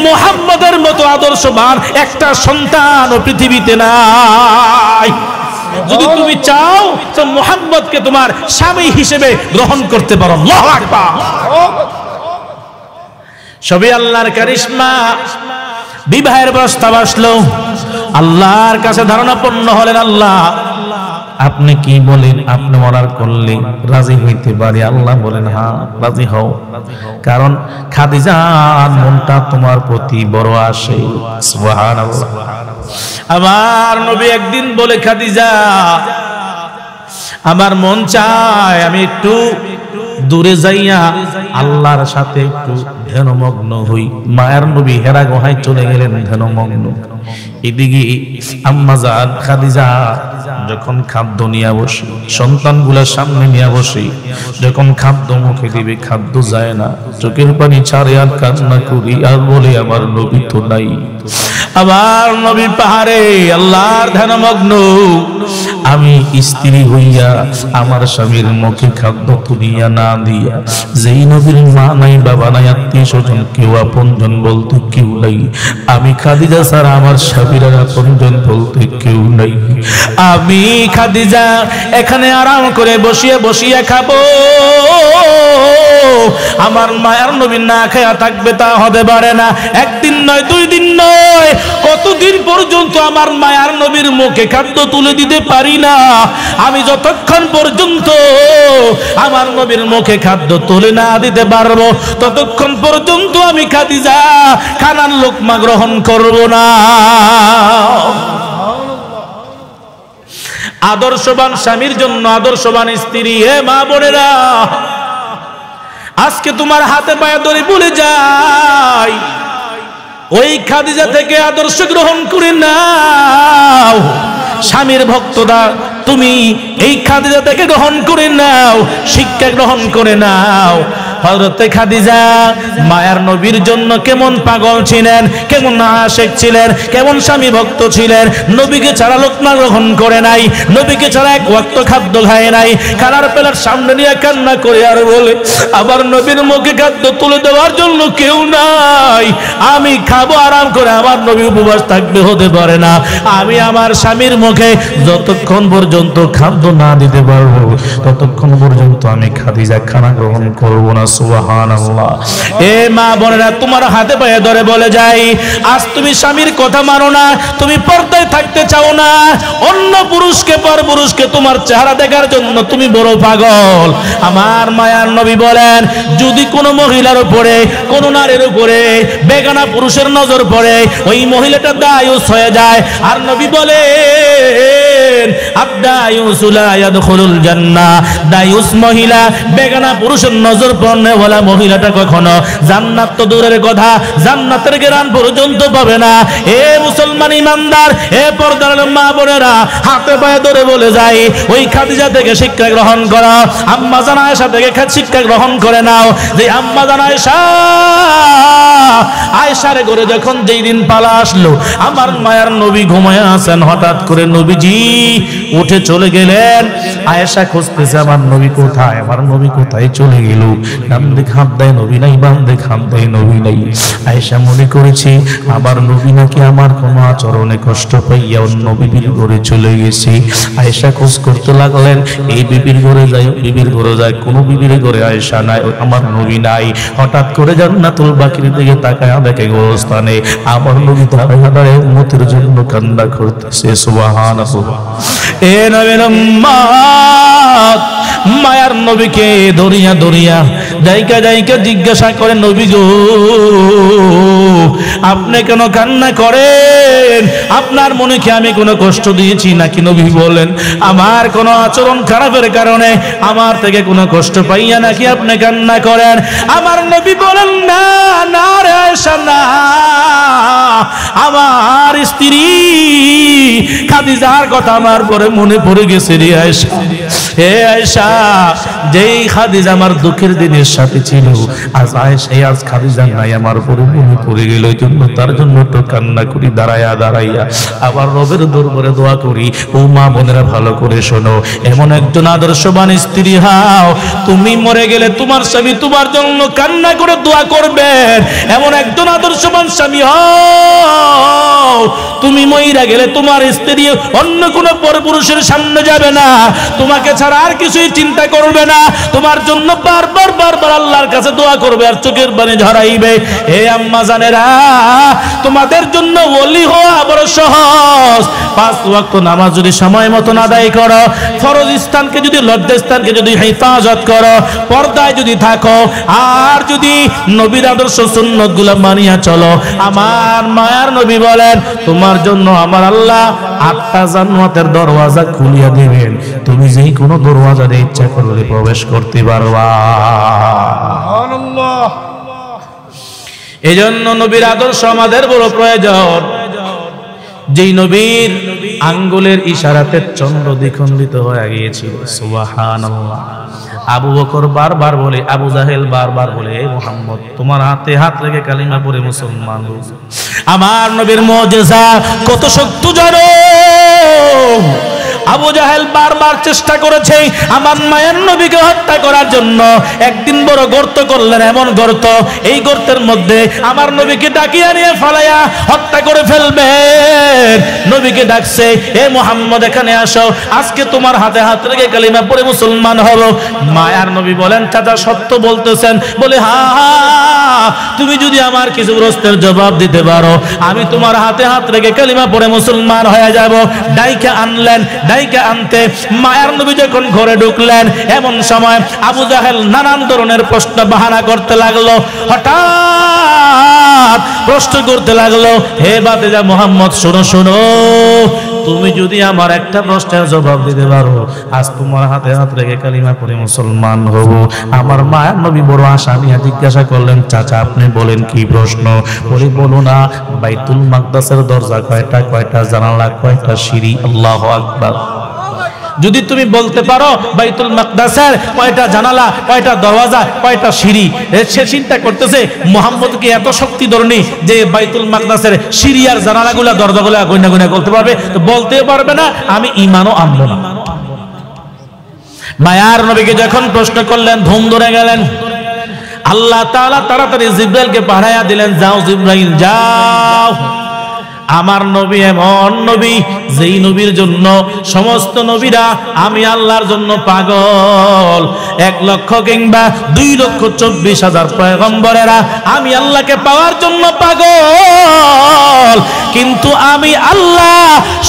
মুহাম্মদের মতো আদর্শবান একটা সন্তান পৃথিবীতে নাই। যদি তুমি চাও তো মুহাম্মদকে তোমার স্বামী হিসেবে গ্রহণ করতে পারো। আল্লাহু আকবার। সবই আল্লাহর কারিশমা। বিবাহের প্রস্তাব আসলো, আল্লাহর কাছে ধারণাপন্ন হলেন, আল্লাহ আপনি কি বলেন, আপনি অর্ডার করলে রাজি হইতে পারি। আল্লাহ বলেন হ্যাঁ রাজি হও, কারণ খাদিজার মনটা তোমার প্রতি বড় আসে। সুবহানাল্লাহ। আমার নবী একদিন বলে, খাদিজা আমার মন চায় আমি একটু দূরে যাইয়া আল্লাহর সাথে একটু ধ্যানমগ্ন হই। মায়ের নবী হেরা গুহায় চলে গেলেন ধ্যানমগ্ন। এদিকে আম্মা জান খাদিজা যখন খাদ্য নিয়ে বসে, সন্তানগুলোর সামনে নিয়ে বসে, যখন খাদ্য মুখে দিবে খাদ্য যায় না, চোখের পানি ছাড়ে আর কান্না করি আর বলে আমার নবী তো নাই। আমার নবী পাহাড়ে আল্লাহর ধ্যানমগ্ন। আমি স্ত্রী হইয়া আমার স্বামীর মুখে খাদ্য তুলিয়া না দিয়া, যেই নবীর মা নাই, বাবা নাই, আত্মীয় স্বজন কেউ আপনজন বলতে কেউ নাই, আমি খাদিজা ছাড়া আমার স্বামীর আপনজন বলতে কেউ নাই। আমি খাদিজা এখানে আরাম করে বসিয়ে বসিয়ে খাবো, আমার মায়ের নবী না খেয়া থাকবে তা হতে পারে না। একদিন নয়, 2 দিন নয়, কতদিন পর্যন্ত আমার মায়ার নবীর মুখে খাদ্য তুলে দিতে পারি না। আমি যতক্ষণ পর্যন্ত আমার নবীর মুখে খাদ্য তুলে না দিতে পারবো, ততক্ষণ পর্যন্ত আমি খাদিজা খানার লোকমা গ্রহণ করব না। আদর্শবান স্বামীর জন্য আদর্শবান স্ত্রী। হে মা বোনেরা, আজকে তোমার হাতে পায়ে ধরে বলে যাই, ওই খাদিজা থেকে আদর্শ গ্রহণ করে নাও। স্বামীর ভক্তরা, তুমি এই খাদিজা থেকে গ্রহণ করে নাও, শিক্ষা গ্রহণ করে নাও। হযরতে খাদিজা মায়ার নবীর জন্য কেমন পাগল ছিলেন, কেমন আশিক ছিলেন, কেমন স্বামী ভক্ত ছিলেন। নবীকে ছাড়া লোকমা গ্রহণ করে নাই, নবীকে ছাড়া এক ওয়াক্ত খাদ্য খায় নাই। খানার প্লেট সামনে নিয়ে কান্না করে আর বলে, আবার নবীর মুখে খাদ্য তুলে দেওয়ার জন্য কেউ নাই, আমি খাবো আরাম করে, আমার নবী উপবাস থাকবে, হতে পারে না। আমি আমার স্বামীর মুখে যতক্ষণ পর্যন্ত খাদ্য না দিতে পারবো ততক্ষণ পর্যন্ত আমি খাদিজা খানা গ্রহণ করবো না। সুবহানাল্লাহ। এ মা বোনেরা, তোমার হাতে পায়ে ধরে বলে যাই, আজ তুমি স্বামীর কথা মানো না, তুমি পর্দায় থাকতে চাও না, অন্য পুরুষকে পর পুরুষকে তোমার চেহারা দেখার জন্য তুমি বড় পাগল। আমার মায়ার নবী বলেন, যদি কোনো মহিলার উপরে, কোন নারীর উপরে বেগানা পুরুষের নজর পড়ে, ওই মহিলাটা দায়ুস হয়ে যায়। আর নবী বলেন, আদ-দায়ুস লা ইয়াদখুলুল জান্নাহ, দায়ুস মহিলা, বেগানা পুরুষের নজর পড়নে ওয়ালা মহিলাটা কখনো জান্নাত তো দূরের কথা, জান্নাতের ঘ্রাণ পর্যন্ত পাবে না। এ মুসলমান ইমানদার, এ পর্দার মা বোনেরা, হাতে পায়ে ধরে বলে যায়, ওই খাদিজা থেকে শিক্ষা গ্রহণ করো, আম্মা জান আয়েশা থেকে শিক্ষা গ্রহণ করে নাও। যে আম্মা জান আয়েশার ঘরে যখন যেই দিন পালা আসলো, আমার মায়ার নবী ঘুমায় আছেন, হঠাৎ করে নবীজি উঠে চলে গেলেন। আয়েশা খুঁজতেছে, আমার নবী কোথায়, আমার নবী কোথায় চলে গেল। ডান দিক হাত দেয় নবী নাই, বাম দিক হাত দেয় নবী নাই। আয়েশা মনে করেছি আমার নবী নাকি আমার কোনো আচরণে কষ্ট পাইয়া অন্য বিবির ঘরে চলে গেছি। আয়েশা খোঁজ করতে লাগলেন, এই বিবির ঘরে যাই, বিবির ঘরে যায়, কোনো বিবির ঘরে আয়েশা নাই, আমার নবী নাই। হঠাৎ করে জান্নাতুল বাকির দিকে তাকায় দেখে গোরস্থানে আমার নবী দাঁড়ায় দাঁড়ায় উম্মতের জন্য কান্না করতেছে। সুবহানাল্লাহ। এ নবীর উম্মত মায়ার নবীকে দরিয়া দরিয়া জায়গা জায়গা জিজ্ঞাসা করে, নবী গো, আপনি কেন কান্না করেন? আপনার মনে কি আমি কোনো কষ্ট দিয়েছি নাকি? নবী বলেন, আমার কোনো আচরণ খারাপের কারণে আমার থেকে কোনো কষ্ট পাইয়া নাকি আপনি কান্না করেন? আমার নবী বলেন, না না রে আয়েশা, না, আমার স্ত্রী খাদিজার কথা আমার পরে মনে পড়ে গেছে রে আয়েশা। হে আয়েশা, যেই খাদিজা আমার দুঃখের দিনের সাথে ছিল, আজ আয়েশা, আজ খাদিজা নাই, আমার পরে মনে পড়ে গেল, এই জন্য তার জন্য তো কান্না করি দাঁড়াইয়া দাঁড়াইয়া, আবার রবের দরবারে দোয়া করি। ও মা বোনেরা, ভালো করে শোনো, এমন একজন আদর্শবান স্ত্রী হও, তুমি মরে গেলে তোমার স্বামী তোমার জন্য কান্না করে দোয়া করবেন। এমন একজন আদর্শবান স্বামী হও, তুমি মইরা গেলে তোমার স্ত্রী অন্য কোনো পরপুরুষের সামনে যাবে না, তোমাকে ছাড়া আর কিছুই চিন্তা করবে না, তোমার জন্য বারবার বারবার আল্লাহর কাছে দোয়া করবে আর চোখের পানি ঝরাইবে। হে আম্মা জানেরা, তোমাদের জন্য ওলি হওয়া বড় সহজ। 5 ওয়াক্ত নামাজ যদি সময় মতো আদায় করো, ফরজ স্থানকে যদি, লজ্জা স্থানকে যদি হেফাজত করো, পর্দায় যদি থাকো, আর যদি নবীর আদর্শ সুন্নত গুলো মানিয়া চলো, আমার মায়ার নবী বলেন, তোমার জন্য আমার আল্লাহ 8টা জান্নাতের দরওয়াজা খুলিয়া দিবেন, তুমি যেই কোনো দরওয়াজা দিয়ে ইচ্ছা করলে প্রবেশ করতে পারবা। সুবহানাল্লাহ। এজন্য নবীর আদর্শ আমাদের বড় প্রয়োজন। যেই নবীর আঙ্গুলের ইশারাতে চন্দ্র দ্বিখণ্ডিত হয়ে গিয়েছিল। সুবহানাল্লাহ। আবু বকর বারবার বলে, আবু জাহেল বারবার বলে, হে মুহাম্মদ, তোমার হাতে হাত রেখে কালিমা পড়ে মুসলমান হও। আমার নবীর মুজিজা কত শক্তি জানো? আবু জাহেল বারবার চেষ্টা করেছে আমার মায়ের নবীকে হত্যা করার জন্য। একদিন বড় গর্ত করলেন, এমন গর্ত, এই গর্তের মধ্যে আমার নবীকে ডাকিয়ে নিয়ে ফালাইয়া হত্যা করে ফেলবেন। নবীকে ডাকছে, হে মুহাম্মদ, এখানে আসো, আজকে তোমার হাতে হাত রেখে কালিমা পড়ে মুসলমান হব। মায়ার নবী বলেন, চাচা সত্য বলতেছেন? বলে, হ্যাঁ, তুমি যদি আমার কিছু প্রশ্নের জবাব দিতে পারো, আমি তোমার হাতে হাত রেখে কালিমা পড়ে মুসলমান হয়ে যাব। ডাইকা আনলেন, ডাইকা আনতে মায়ার নবী যখন ঘরে ঢুকলেন, এমন সময় আবু জাহেল নানান ধরনের প্রশ্ন বাহানা করতে লাগলো। হঠাৎ মোহাম্মদ প্রশ্ন করতে লাগলো, হে ভাতিজা মোহাম্মদ, শোনো শোনো, তুমি যদি আমার একটা প্রশ্নের জবাব দিতে পারো, আজ তোমার হাতে হাত রেখে কালিমা পড়ে মুসলমান হব। আমার মায়ের নবী বড় আশা নিয়ে জিজ্ঞাসা করলেন, চাচা আপনি বলেন কি প্রশ্ন? বলি বলো না, বাইতুল মাকদাসের দরজা কয়টা, কয়টা জানালা, কয়টা সিঁড়ি? আল্লাহু আকবার। যদি তুমি বলতে পারো বাইতুল মাকদাসের কয়টা জানালা, কয়টা দরওয়াজা, কয়টা সিঁড়ি, সে চিন্তা করতেছে মুহাম্মদ কি এত শক্তিধর্মী যে বাইতুল মাকদাসের সিঁড়ি আর জানালাগুলা দরজাগুলা গয়না গয়না বলতে পারবে? তো বলতেও পারবে না, আমি ঈমানও আনবো না। মায়ার নবীকে যখন প্রশ্ন করলেন, ধুম ধরে গেলেন। আল্লাহ তাআলা তাড়াতাড়ি জিবরাইলকে পাঠাইয়া দিলেন, যাও জিবরাইল যাও। আমার নবী এমন নবী, যেই নবীর জন্য সমস্ত নবীরা আমি আল্লাহর জন্য পাগল। 1,00,000 কিংবা 2,24,000 পয়গম্বরেরা আমি আল্লাহকে পাওয়ার জন্য পাগল, কিন্তু আমি আল্লাহ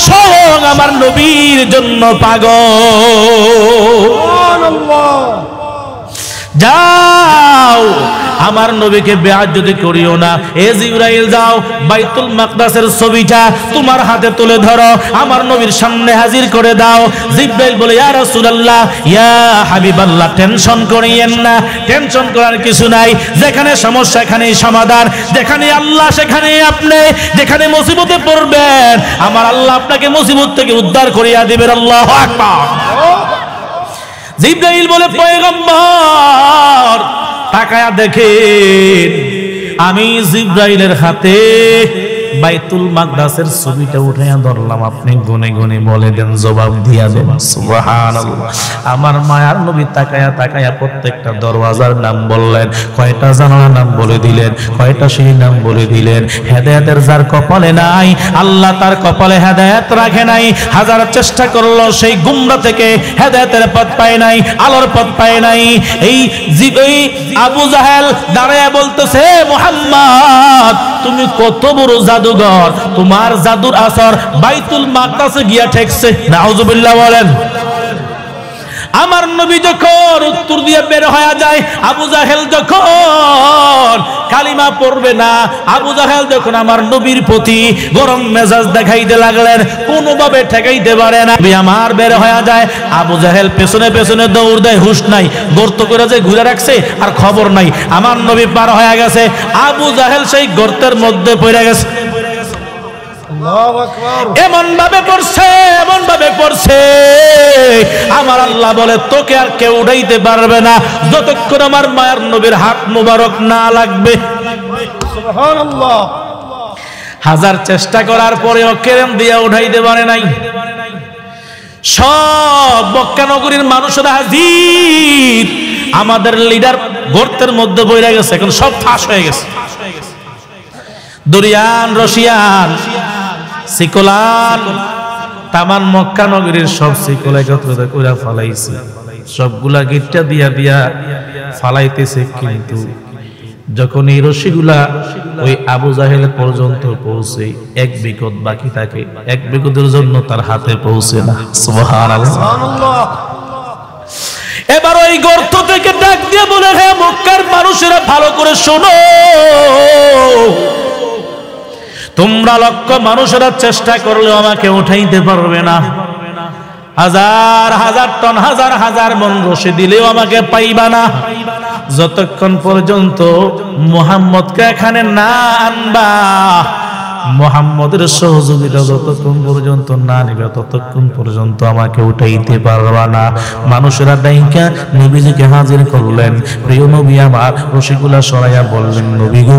স্বয়ং আমার নবীর জন্য পাগল। যাও, আমার নবীকে বেয়াজ্জতি করিও না। এ জিবরাইল যাও, বাইতুল মাকদাসের ছবিটা তোমার হাতে তুলে ধরো, আমার নবীর সামনে হাজির করে দাও। জিবরাইল বলে, ইয়া রাসূলুল্লাহ, ইয়া হাবিবাল্লাহ, টেনশন করিয়েন না, টেনশন করার কিছু নাই। যেখানে সমস্যা সেখানেই সমাধান, যেখানে আল্লাহ সেখানেই আপনি। যেখানে মুসিবতে পড়বেন, আমার আল্লাহ আপনাকে মুসিবত থেকে উদ্ধার করিয়া দিবেন। আল্লাহু আকবার। জিবরাইল বলে, পয়গম্বর তাকায়া দেখেন, আমি জিবরাইলের হাতে বাইতুল মাকদাসের ছবিটা উঠাইয়া ধরলাম। আপনি গুনে গুনে বলে দেন, জবাব দিয়া দেন। সুবহানাল্লাহ। আমার মায়ার নবী তাকায়া তাকায়া প্রত্যেকটা দরওয়াজার নাম বললেন, কয়টা জানালার নাম বলে দিলেন, কয়টা সিঁড়ির নাম বলে দিলেন। হেদায়েতের যার কপালে নাই, আল্লাহ তার কপালে হেদায়েত রাখে নাই। হাজার চেষ্টা করলো, সেই গুমরা থেকে হেদায়েতের পথ পায় নাই, আলোর পথ পায় নাই। এই আবু জাহেল দাঁড়ায়া বলতেছে, মুহাম্মদ তুমি কত বড় জাদুঘর, তোমার জাদুর আসর বাইতুল মাকদাসে গিয়া ঠেকছে। নাউজুবিল্লাহ বলেন। আমার নবী যখন উত্তর দিয়ে বের হয়ে যায়, আবু জাহেল যখন কালিমা পড়বে না, আবু জাহেল যখন আমার নবীর প্রতি গরম মেজাজ দেখাইতে লাগলেন, কোনোভাবে ঠেকাইতে পারে না। আমার বের হয়ে যায়, আবু জাহেল পেছনে পেছনে দৌড় দেয়, হুশ নাই, গর্ত করে যে ঘুরে রাখছে আর খবর নাই। আমার নবী পার হয়ে গেছে, আবু জাহেল সেই গর্তের মধ্যে পড়ে গেছে। এমন ভাবে পড়ছে, এমন ভাবে পড়ছে, আমার আল্লাহ বলে, তোকে আর কেউ উঠাইতে পারবে না যতক্ষণ আমার মায়ের নবীর হাত মুবারক না লাগবে। সুবহানাল্লাহ। হাজার চেষ্টা করার পরেও কেরম দিয়া উঠাইতে পারে নাই। সব মক্কা নগরীর মানুষরা হাজির, আমাদের লিডার গর্তের মধ্যে বইরা গেছে, এখন সব ফাঁস হয়ে গেছে। দরিয়ান, রশিয়ান, সিকলান, তামান মক্কা নগরীর সব সিকল একত্রিত করে ফালাইছে, সবগুলা গিটটা দিয়া দিয়া ফালাইতেছে। কিন্তু যখন এই রশিগুলা ওই আবু জাহেল পর্যন্ত পৌঁছে, 1 বিঘত বাকি থাকে, 1 বিঘতের জন্য তার হাতে পৌঁছে না। সুবহানাল্লাহ। এবার ওই গর্ত থেকে ডাক দিয়ে বলে, হে মক্কার মানুষেরা ভালো করে শোনো, তোমরা লক্ষ মানুষেরা চেষ্টা করলেও আমাকে উঠাইতে পারবে না। হাজার হাজার টন, হাজার হাজার মন রশি দিলেও আমাকে পাইবা না, যতক্ষণ পর্যন্ত মুহাম্মদকে এখানে না আনবা। মুহাম্মদের সহযোগিতা যতক্ষণ পর্যন্ত না নিবে, ততক্ষণ পর্যন্ত আমাকে উঠাইতে পারবা না। মানুষেরা ডাইকা নবীজিকে হাজির করলেন। প্রিয় নবী আমার রশিগুলা সরাইয়া বললেন, নবী গো,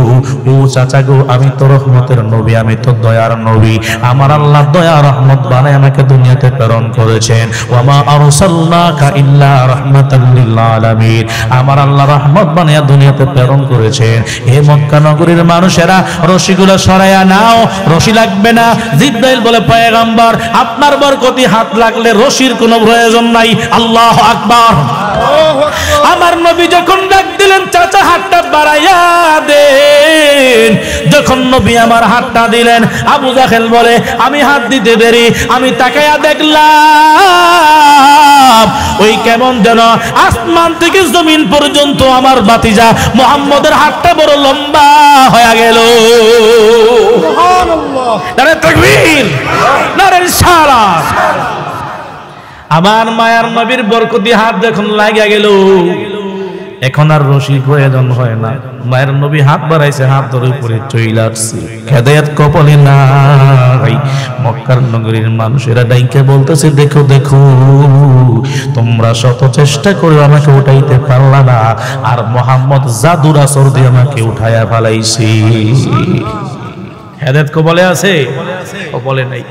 ও চাচা গো, আমি তো রহমতের নবী, আমি তো দয়ার নবী। আমার আল্লাহ দয়া রহমত বানায় আমাকে দুনিয়াতে প্রেরণ করেছেন। ওয়া মা আরসালনাকা ইল্লা রাহমাতাল লিল আলামিন। আমার আল্লাহ রহমত বানায় দুনিয়াতে প্রেরণ করেছেন। হে মক্কা নগরীর মানুষেরা, রশিগুলা সরাইয়া নাও, রশি লাগবে না। জিবরাইল বলে, পয়গম্বর আপনার বরকতি হাত লাগলে রশির কোনো প্রয়োজন নাই। আল্লাহু আকবার। আমার নবী যখন ডাক দিলেন, চাচা হাতটা বাড়াইয়া দেন, যখন নবী আমার হাতটা দিলেন, আবু জাহেল বলে আমি হাত দিতে দেরি, আমি তাকায়া দেখলাম ওই কেমন যেন আসমান থেকে জমিন পর্যন্ত আমার ভাতিজা মুহাম্মদের হাতটা বড় লম্বা হয়ে গেল। সুবহানাল্লাহ, নারে তাকবীর, নারে রিসালাত। আমার মায়ার নবীর বরকতি হাত যখন লাগা গেল, এখন আর রশির প্রয়োজন হয় না। মায়ের নবী হাত বাড়াইছে, হাত ধরে উপরে চইলা আসছে। হেদায়েত কপালে নাই। মক্কার নগরীর মানুষেরা ডাইকে বলতেছে, দেখো দেখো, তোমরা শত চেষ্টা করে আমাকে উঠাইতে পারলা না, আর মোহাম্মদ জাদুর আসর দিয়ে আমাকে উঠায়া ফেলাইছে। হেদায়েত কপালে আছে, কপালে নাই।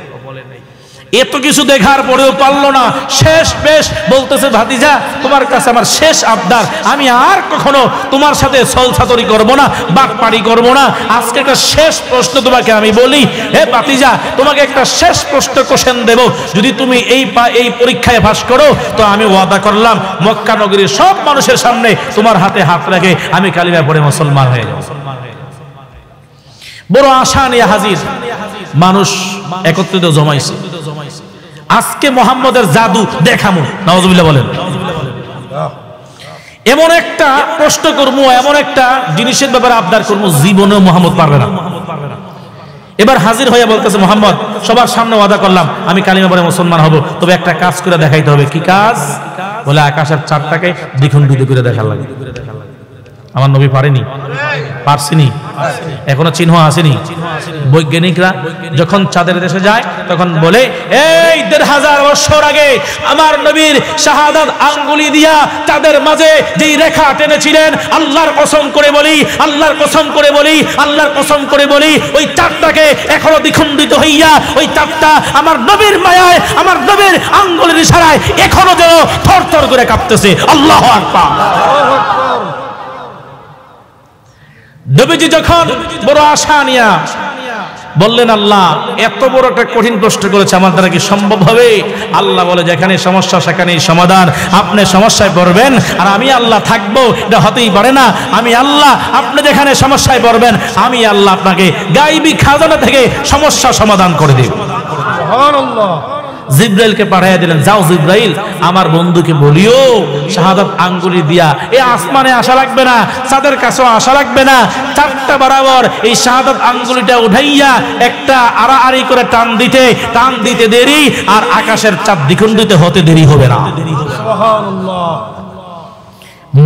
এত কিছু দেখার পরেও পারলো না। শেষ বেশ বলতেছে, ভাতিজা তোমার কাছে আমার শেষ আবদার, আমি আর কখনো তোমার সাথে ছলছাতরি করব না, বাটপাড়ি করব না। আজকে একটা শেষ প্রশ্ন তোমাকে আমি বলি, হে ভাতিজা, তোমাকে একটা শেষ প্রশ্ন কোশ্চেন দেব, যদি তুমি এই পরীক্ষায় পাস করো তো আমি ওয়াদা করলাম মক্কা নগরীর সব মানুষের সামনে তোমার হাতে হাত রেখে আমি কালিমা পড়ে মুসলমান হয়ে যাব। বড় আশা নিয়ে হাজির মানুষ একত্রিত জমাইছে। আজকে মোহাম্মদের জাদু দেখামু, নাউজুবিল্লাহ বলেন। এমন একটা প্রশ্ন করবো, এমন একটা জিনিসের ব্যাপারে আবদার করবো, জীবনেও মোহাম্মদ পারবে না। এবার হাজির হয়ে বলতেছে, মোহাম্মদ সবার সামনে ওয়াদা করলাম আমি কালিমা পড়ে মুসলমান হব, তবে একটা কাজ করে দেখাইতে হবে। কি কাজ? বলে আকাশের চাঁদটাকে দ্বিখণ্ডিত করে দেখার লাগে। আমার নবী পারেনি? পারছিনি? এখনো চিহ্ন আসেনি। বৈজ্ঞানিকরা যখন চাঁদের দেশে যায় তখন বলে, এই ১৫০০ বছর আগে আমার নবীর শাহাদাত আঙ্গুলি দিয়া চাঁদের মাঝে যেই রেখা টেনেছিলেন, আল্লাহর কসম করে বলি, আল্লাহর কসম করে বলি, আল্লাহর কসম করে বলি, ওই চাঁদটাকে এখনো দ্বিখণ্ডিত হইয়া ওই চাঁদটা আমার নবীর মায়ায়, আমার নবীর আঙ্গুলের ইশারায় এখনো যেন থরথর করে কাঁপতেছে। আল্লাহু আকবার। নবীজি যখন বড় আশা নিয়া বললেন, আল্লাহ এত বড় একটা কঠিন প্রশ্ন করেছে, আমার দ্বারা কি সম্ভব হবে? আল্লাহ বলে, যেখানে সমস্যা সেখানেই সমাধান। আপনি সমস্যায় পড়বেন আর আমি আল্লাহ থাকবো, এটা হতেই পারে না। আমি আল্লাহ, আপনি যেখানে সমস্যায় পড়বেন আমি আল্লাহ আপনাকে গায়বী খাজানা থেকে সমস্যা সমাধান করে দেব। সুবহানাল্লাহ। জিব্রাইলকে পাঠিয়ে দিলেন, যাও জিব্রাইল আমার বন্ধুকে বলিও শাহাদাত আঙ্গুলি দিয়া এ আসমানে আসা লাগবে না, চাঁদের কাছেও আসা লাগবে না, চারটা বরাবর এই শাহাদাত আঙ্গুলিটা উঠাইয়া একটা আড়াআড়ি করে টান দিতে দেরি, আর আকাশের চাঁদ দ্বিখণ্ডিত হতে দেরি হবে না। সুবহানাল্লাহ।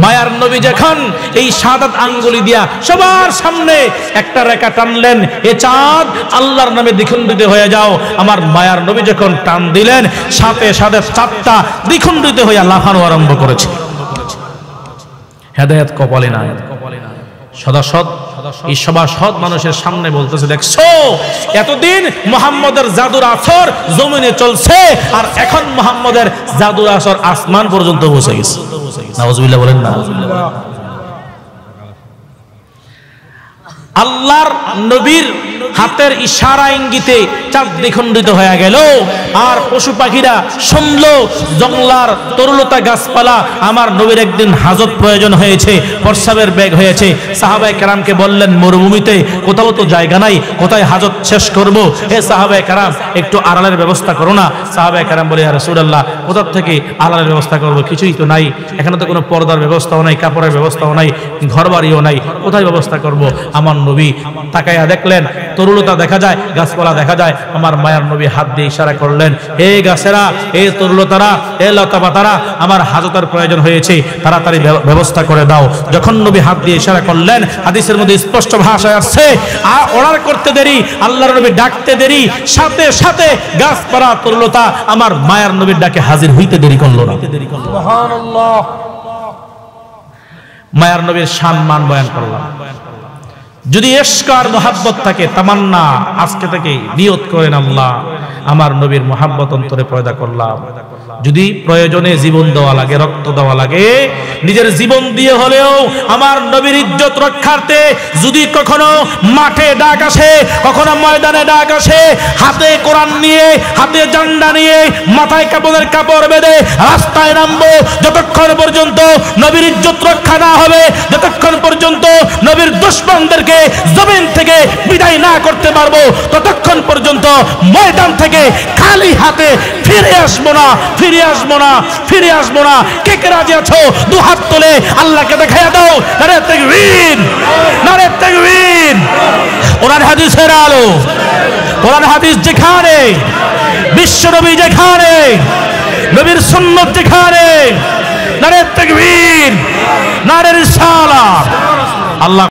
মায়ার নবী যখন এই শাহাদাত আঙ্গুলি দিয়া সবার সামনে একটা রেখা টানলেন, এ চাঁদ আল্লাহর নামে দ্বিখণ্ডিত হয়ে যাও। আমার মায়ার নবী যখন টান দিলেন, সাথে সাথে চাঁদটা দ্বিখণ্ডিত হইয়া লাফানো আরম্ভ করেছে। হেদায়েত কপালে নাই। সদাসৎ এই সভাসদ মানুষের সামনে বলতেছে, দেখছো এতদিন মুহাম্মদের জাদুর আসর জমিনে চলছে, আর এখন মুহাম্মদের জাদুর আসর আসমান পর্যন্ত পৌঁছে গেছে। নাউজুবিল্লাহ বলেন না। আল্লাহর নবীর হাতের ইশারা ইঙ্গিতে চাঁদ দ্বিখণ্ডিত হয়ে গেল, আর পশু পাখিরা শুনলো, জঙ্গলার তরুলতা গাছপালা, আমার নবীর একদিন হাজত প্রয়োজন হয়েছে, প্রস্রাবের বেগ হয়েছে। সাহাবায়ে কেরামকে বললেন, মরুভূমিতে কোথাও তো জায়গা নাই, কোথায় হাজত শেষ করব? হে সাহাবায়ে কেরাম, একটু আড়ালের ব্যবস্থা করো না। সাহাবায়ে কেরাম বলে, ইয়া রাসূলুল্লাহ কোথা থেকে আড়ালের ব্যবস্থা করব? কিছুই তো নাই, এখানে তো কোনো পর্দার ব্যবস্থাও নাই, কাপড়ের ব্যবস্থাও নাই, ঘর বাড়িও নাই, কোথায় ব্যবস্থা করব? আমার নবী তাকায়া দেখলেন, তরুলতা দেখা যায়, গাছপালা দেখা যায়। আমার মায়ার নবী হাত দিয়ে ইশারা করলেন, হে গাছেরা, হে তরুলতারা, হে লতাপাতারা, আমার হাজতের প্রয়োজন হয়েছে, তাড়াতাড়ি ব্যবস্থা করে দাও। যখন নবী হাত দিয়ে ইশারা করলেন, হাদিসের মধ্যে স্পষ্ট ভাষায় আসছে, অর্ডার করতে দেরি, আল্লাহর নবী ডাকতে দেরি, সাথে সাথে গাছপালা তরুলতা আমার মায়ার নবীর ডাকে হাজির হইতে দেরি করলো না। সুবহানাল্লাহ। মায়ার নবীর সম্মান বয়ান করলাম। যদি ইশক আর মোহাব্বত থাকে, তামান্না আজকে থেকে নিয়ত করেন, আল্লাহ আমার নবীর মোহাব্বত অন্তরে পয়দা করলাম। যদি প্রয়োজনে জীবন দেওয়া লাগে, রক্ত দেওয়া লাগে, নিজের জীবন দিয়ে হলেও আমার নবীর ইজ্জত রক্ষার্থে যদি কখনো মাঠে ডাক আসে, কখনো ময়দানে ডাক আসে, হাতে কোরআন নিয়ে, হাতে ঝান্ডা নিয়ে, মাথায় কাপড়ের কাপড় বেঁধে রাস্তায় নামবো, যতক্ষণ পর্যন্ত নবীর ইজ্জত রক্ষা না হবে, যতক্ষণ পর্যন্ত নবীর দুশমনদেরকে জমিন থেকে বিদায় না করতে পারবো, ততক্ষণ পর্যন্ত ময়দান থেকে খালি হাতে ফিরে আসবো না, ফিরে আসবো না, ফিরে আসবো না। কে কে রাজি আছো? দু হাত তুলে আল্লাহকে দেখাইয়া দাও। নারে তাকবীর, নারে তাকবীর। কোরআন হাদিসের আলো, কোরআন হাদিস যেখানে, বিশ্ব নবী যেখানে, নবীর সুন্নাত যেখানে, নারে তাকবীর, নারে রিসালাত।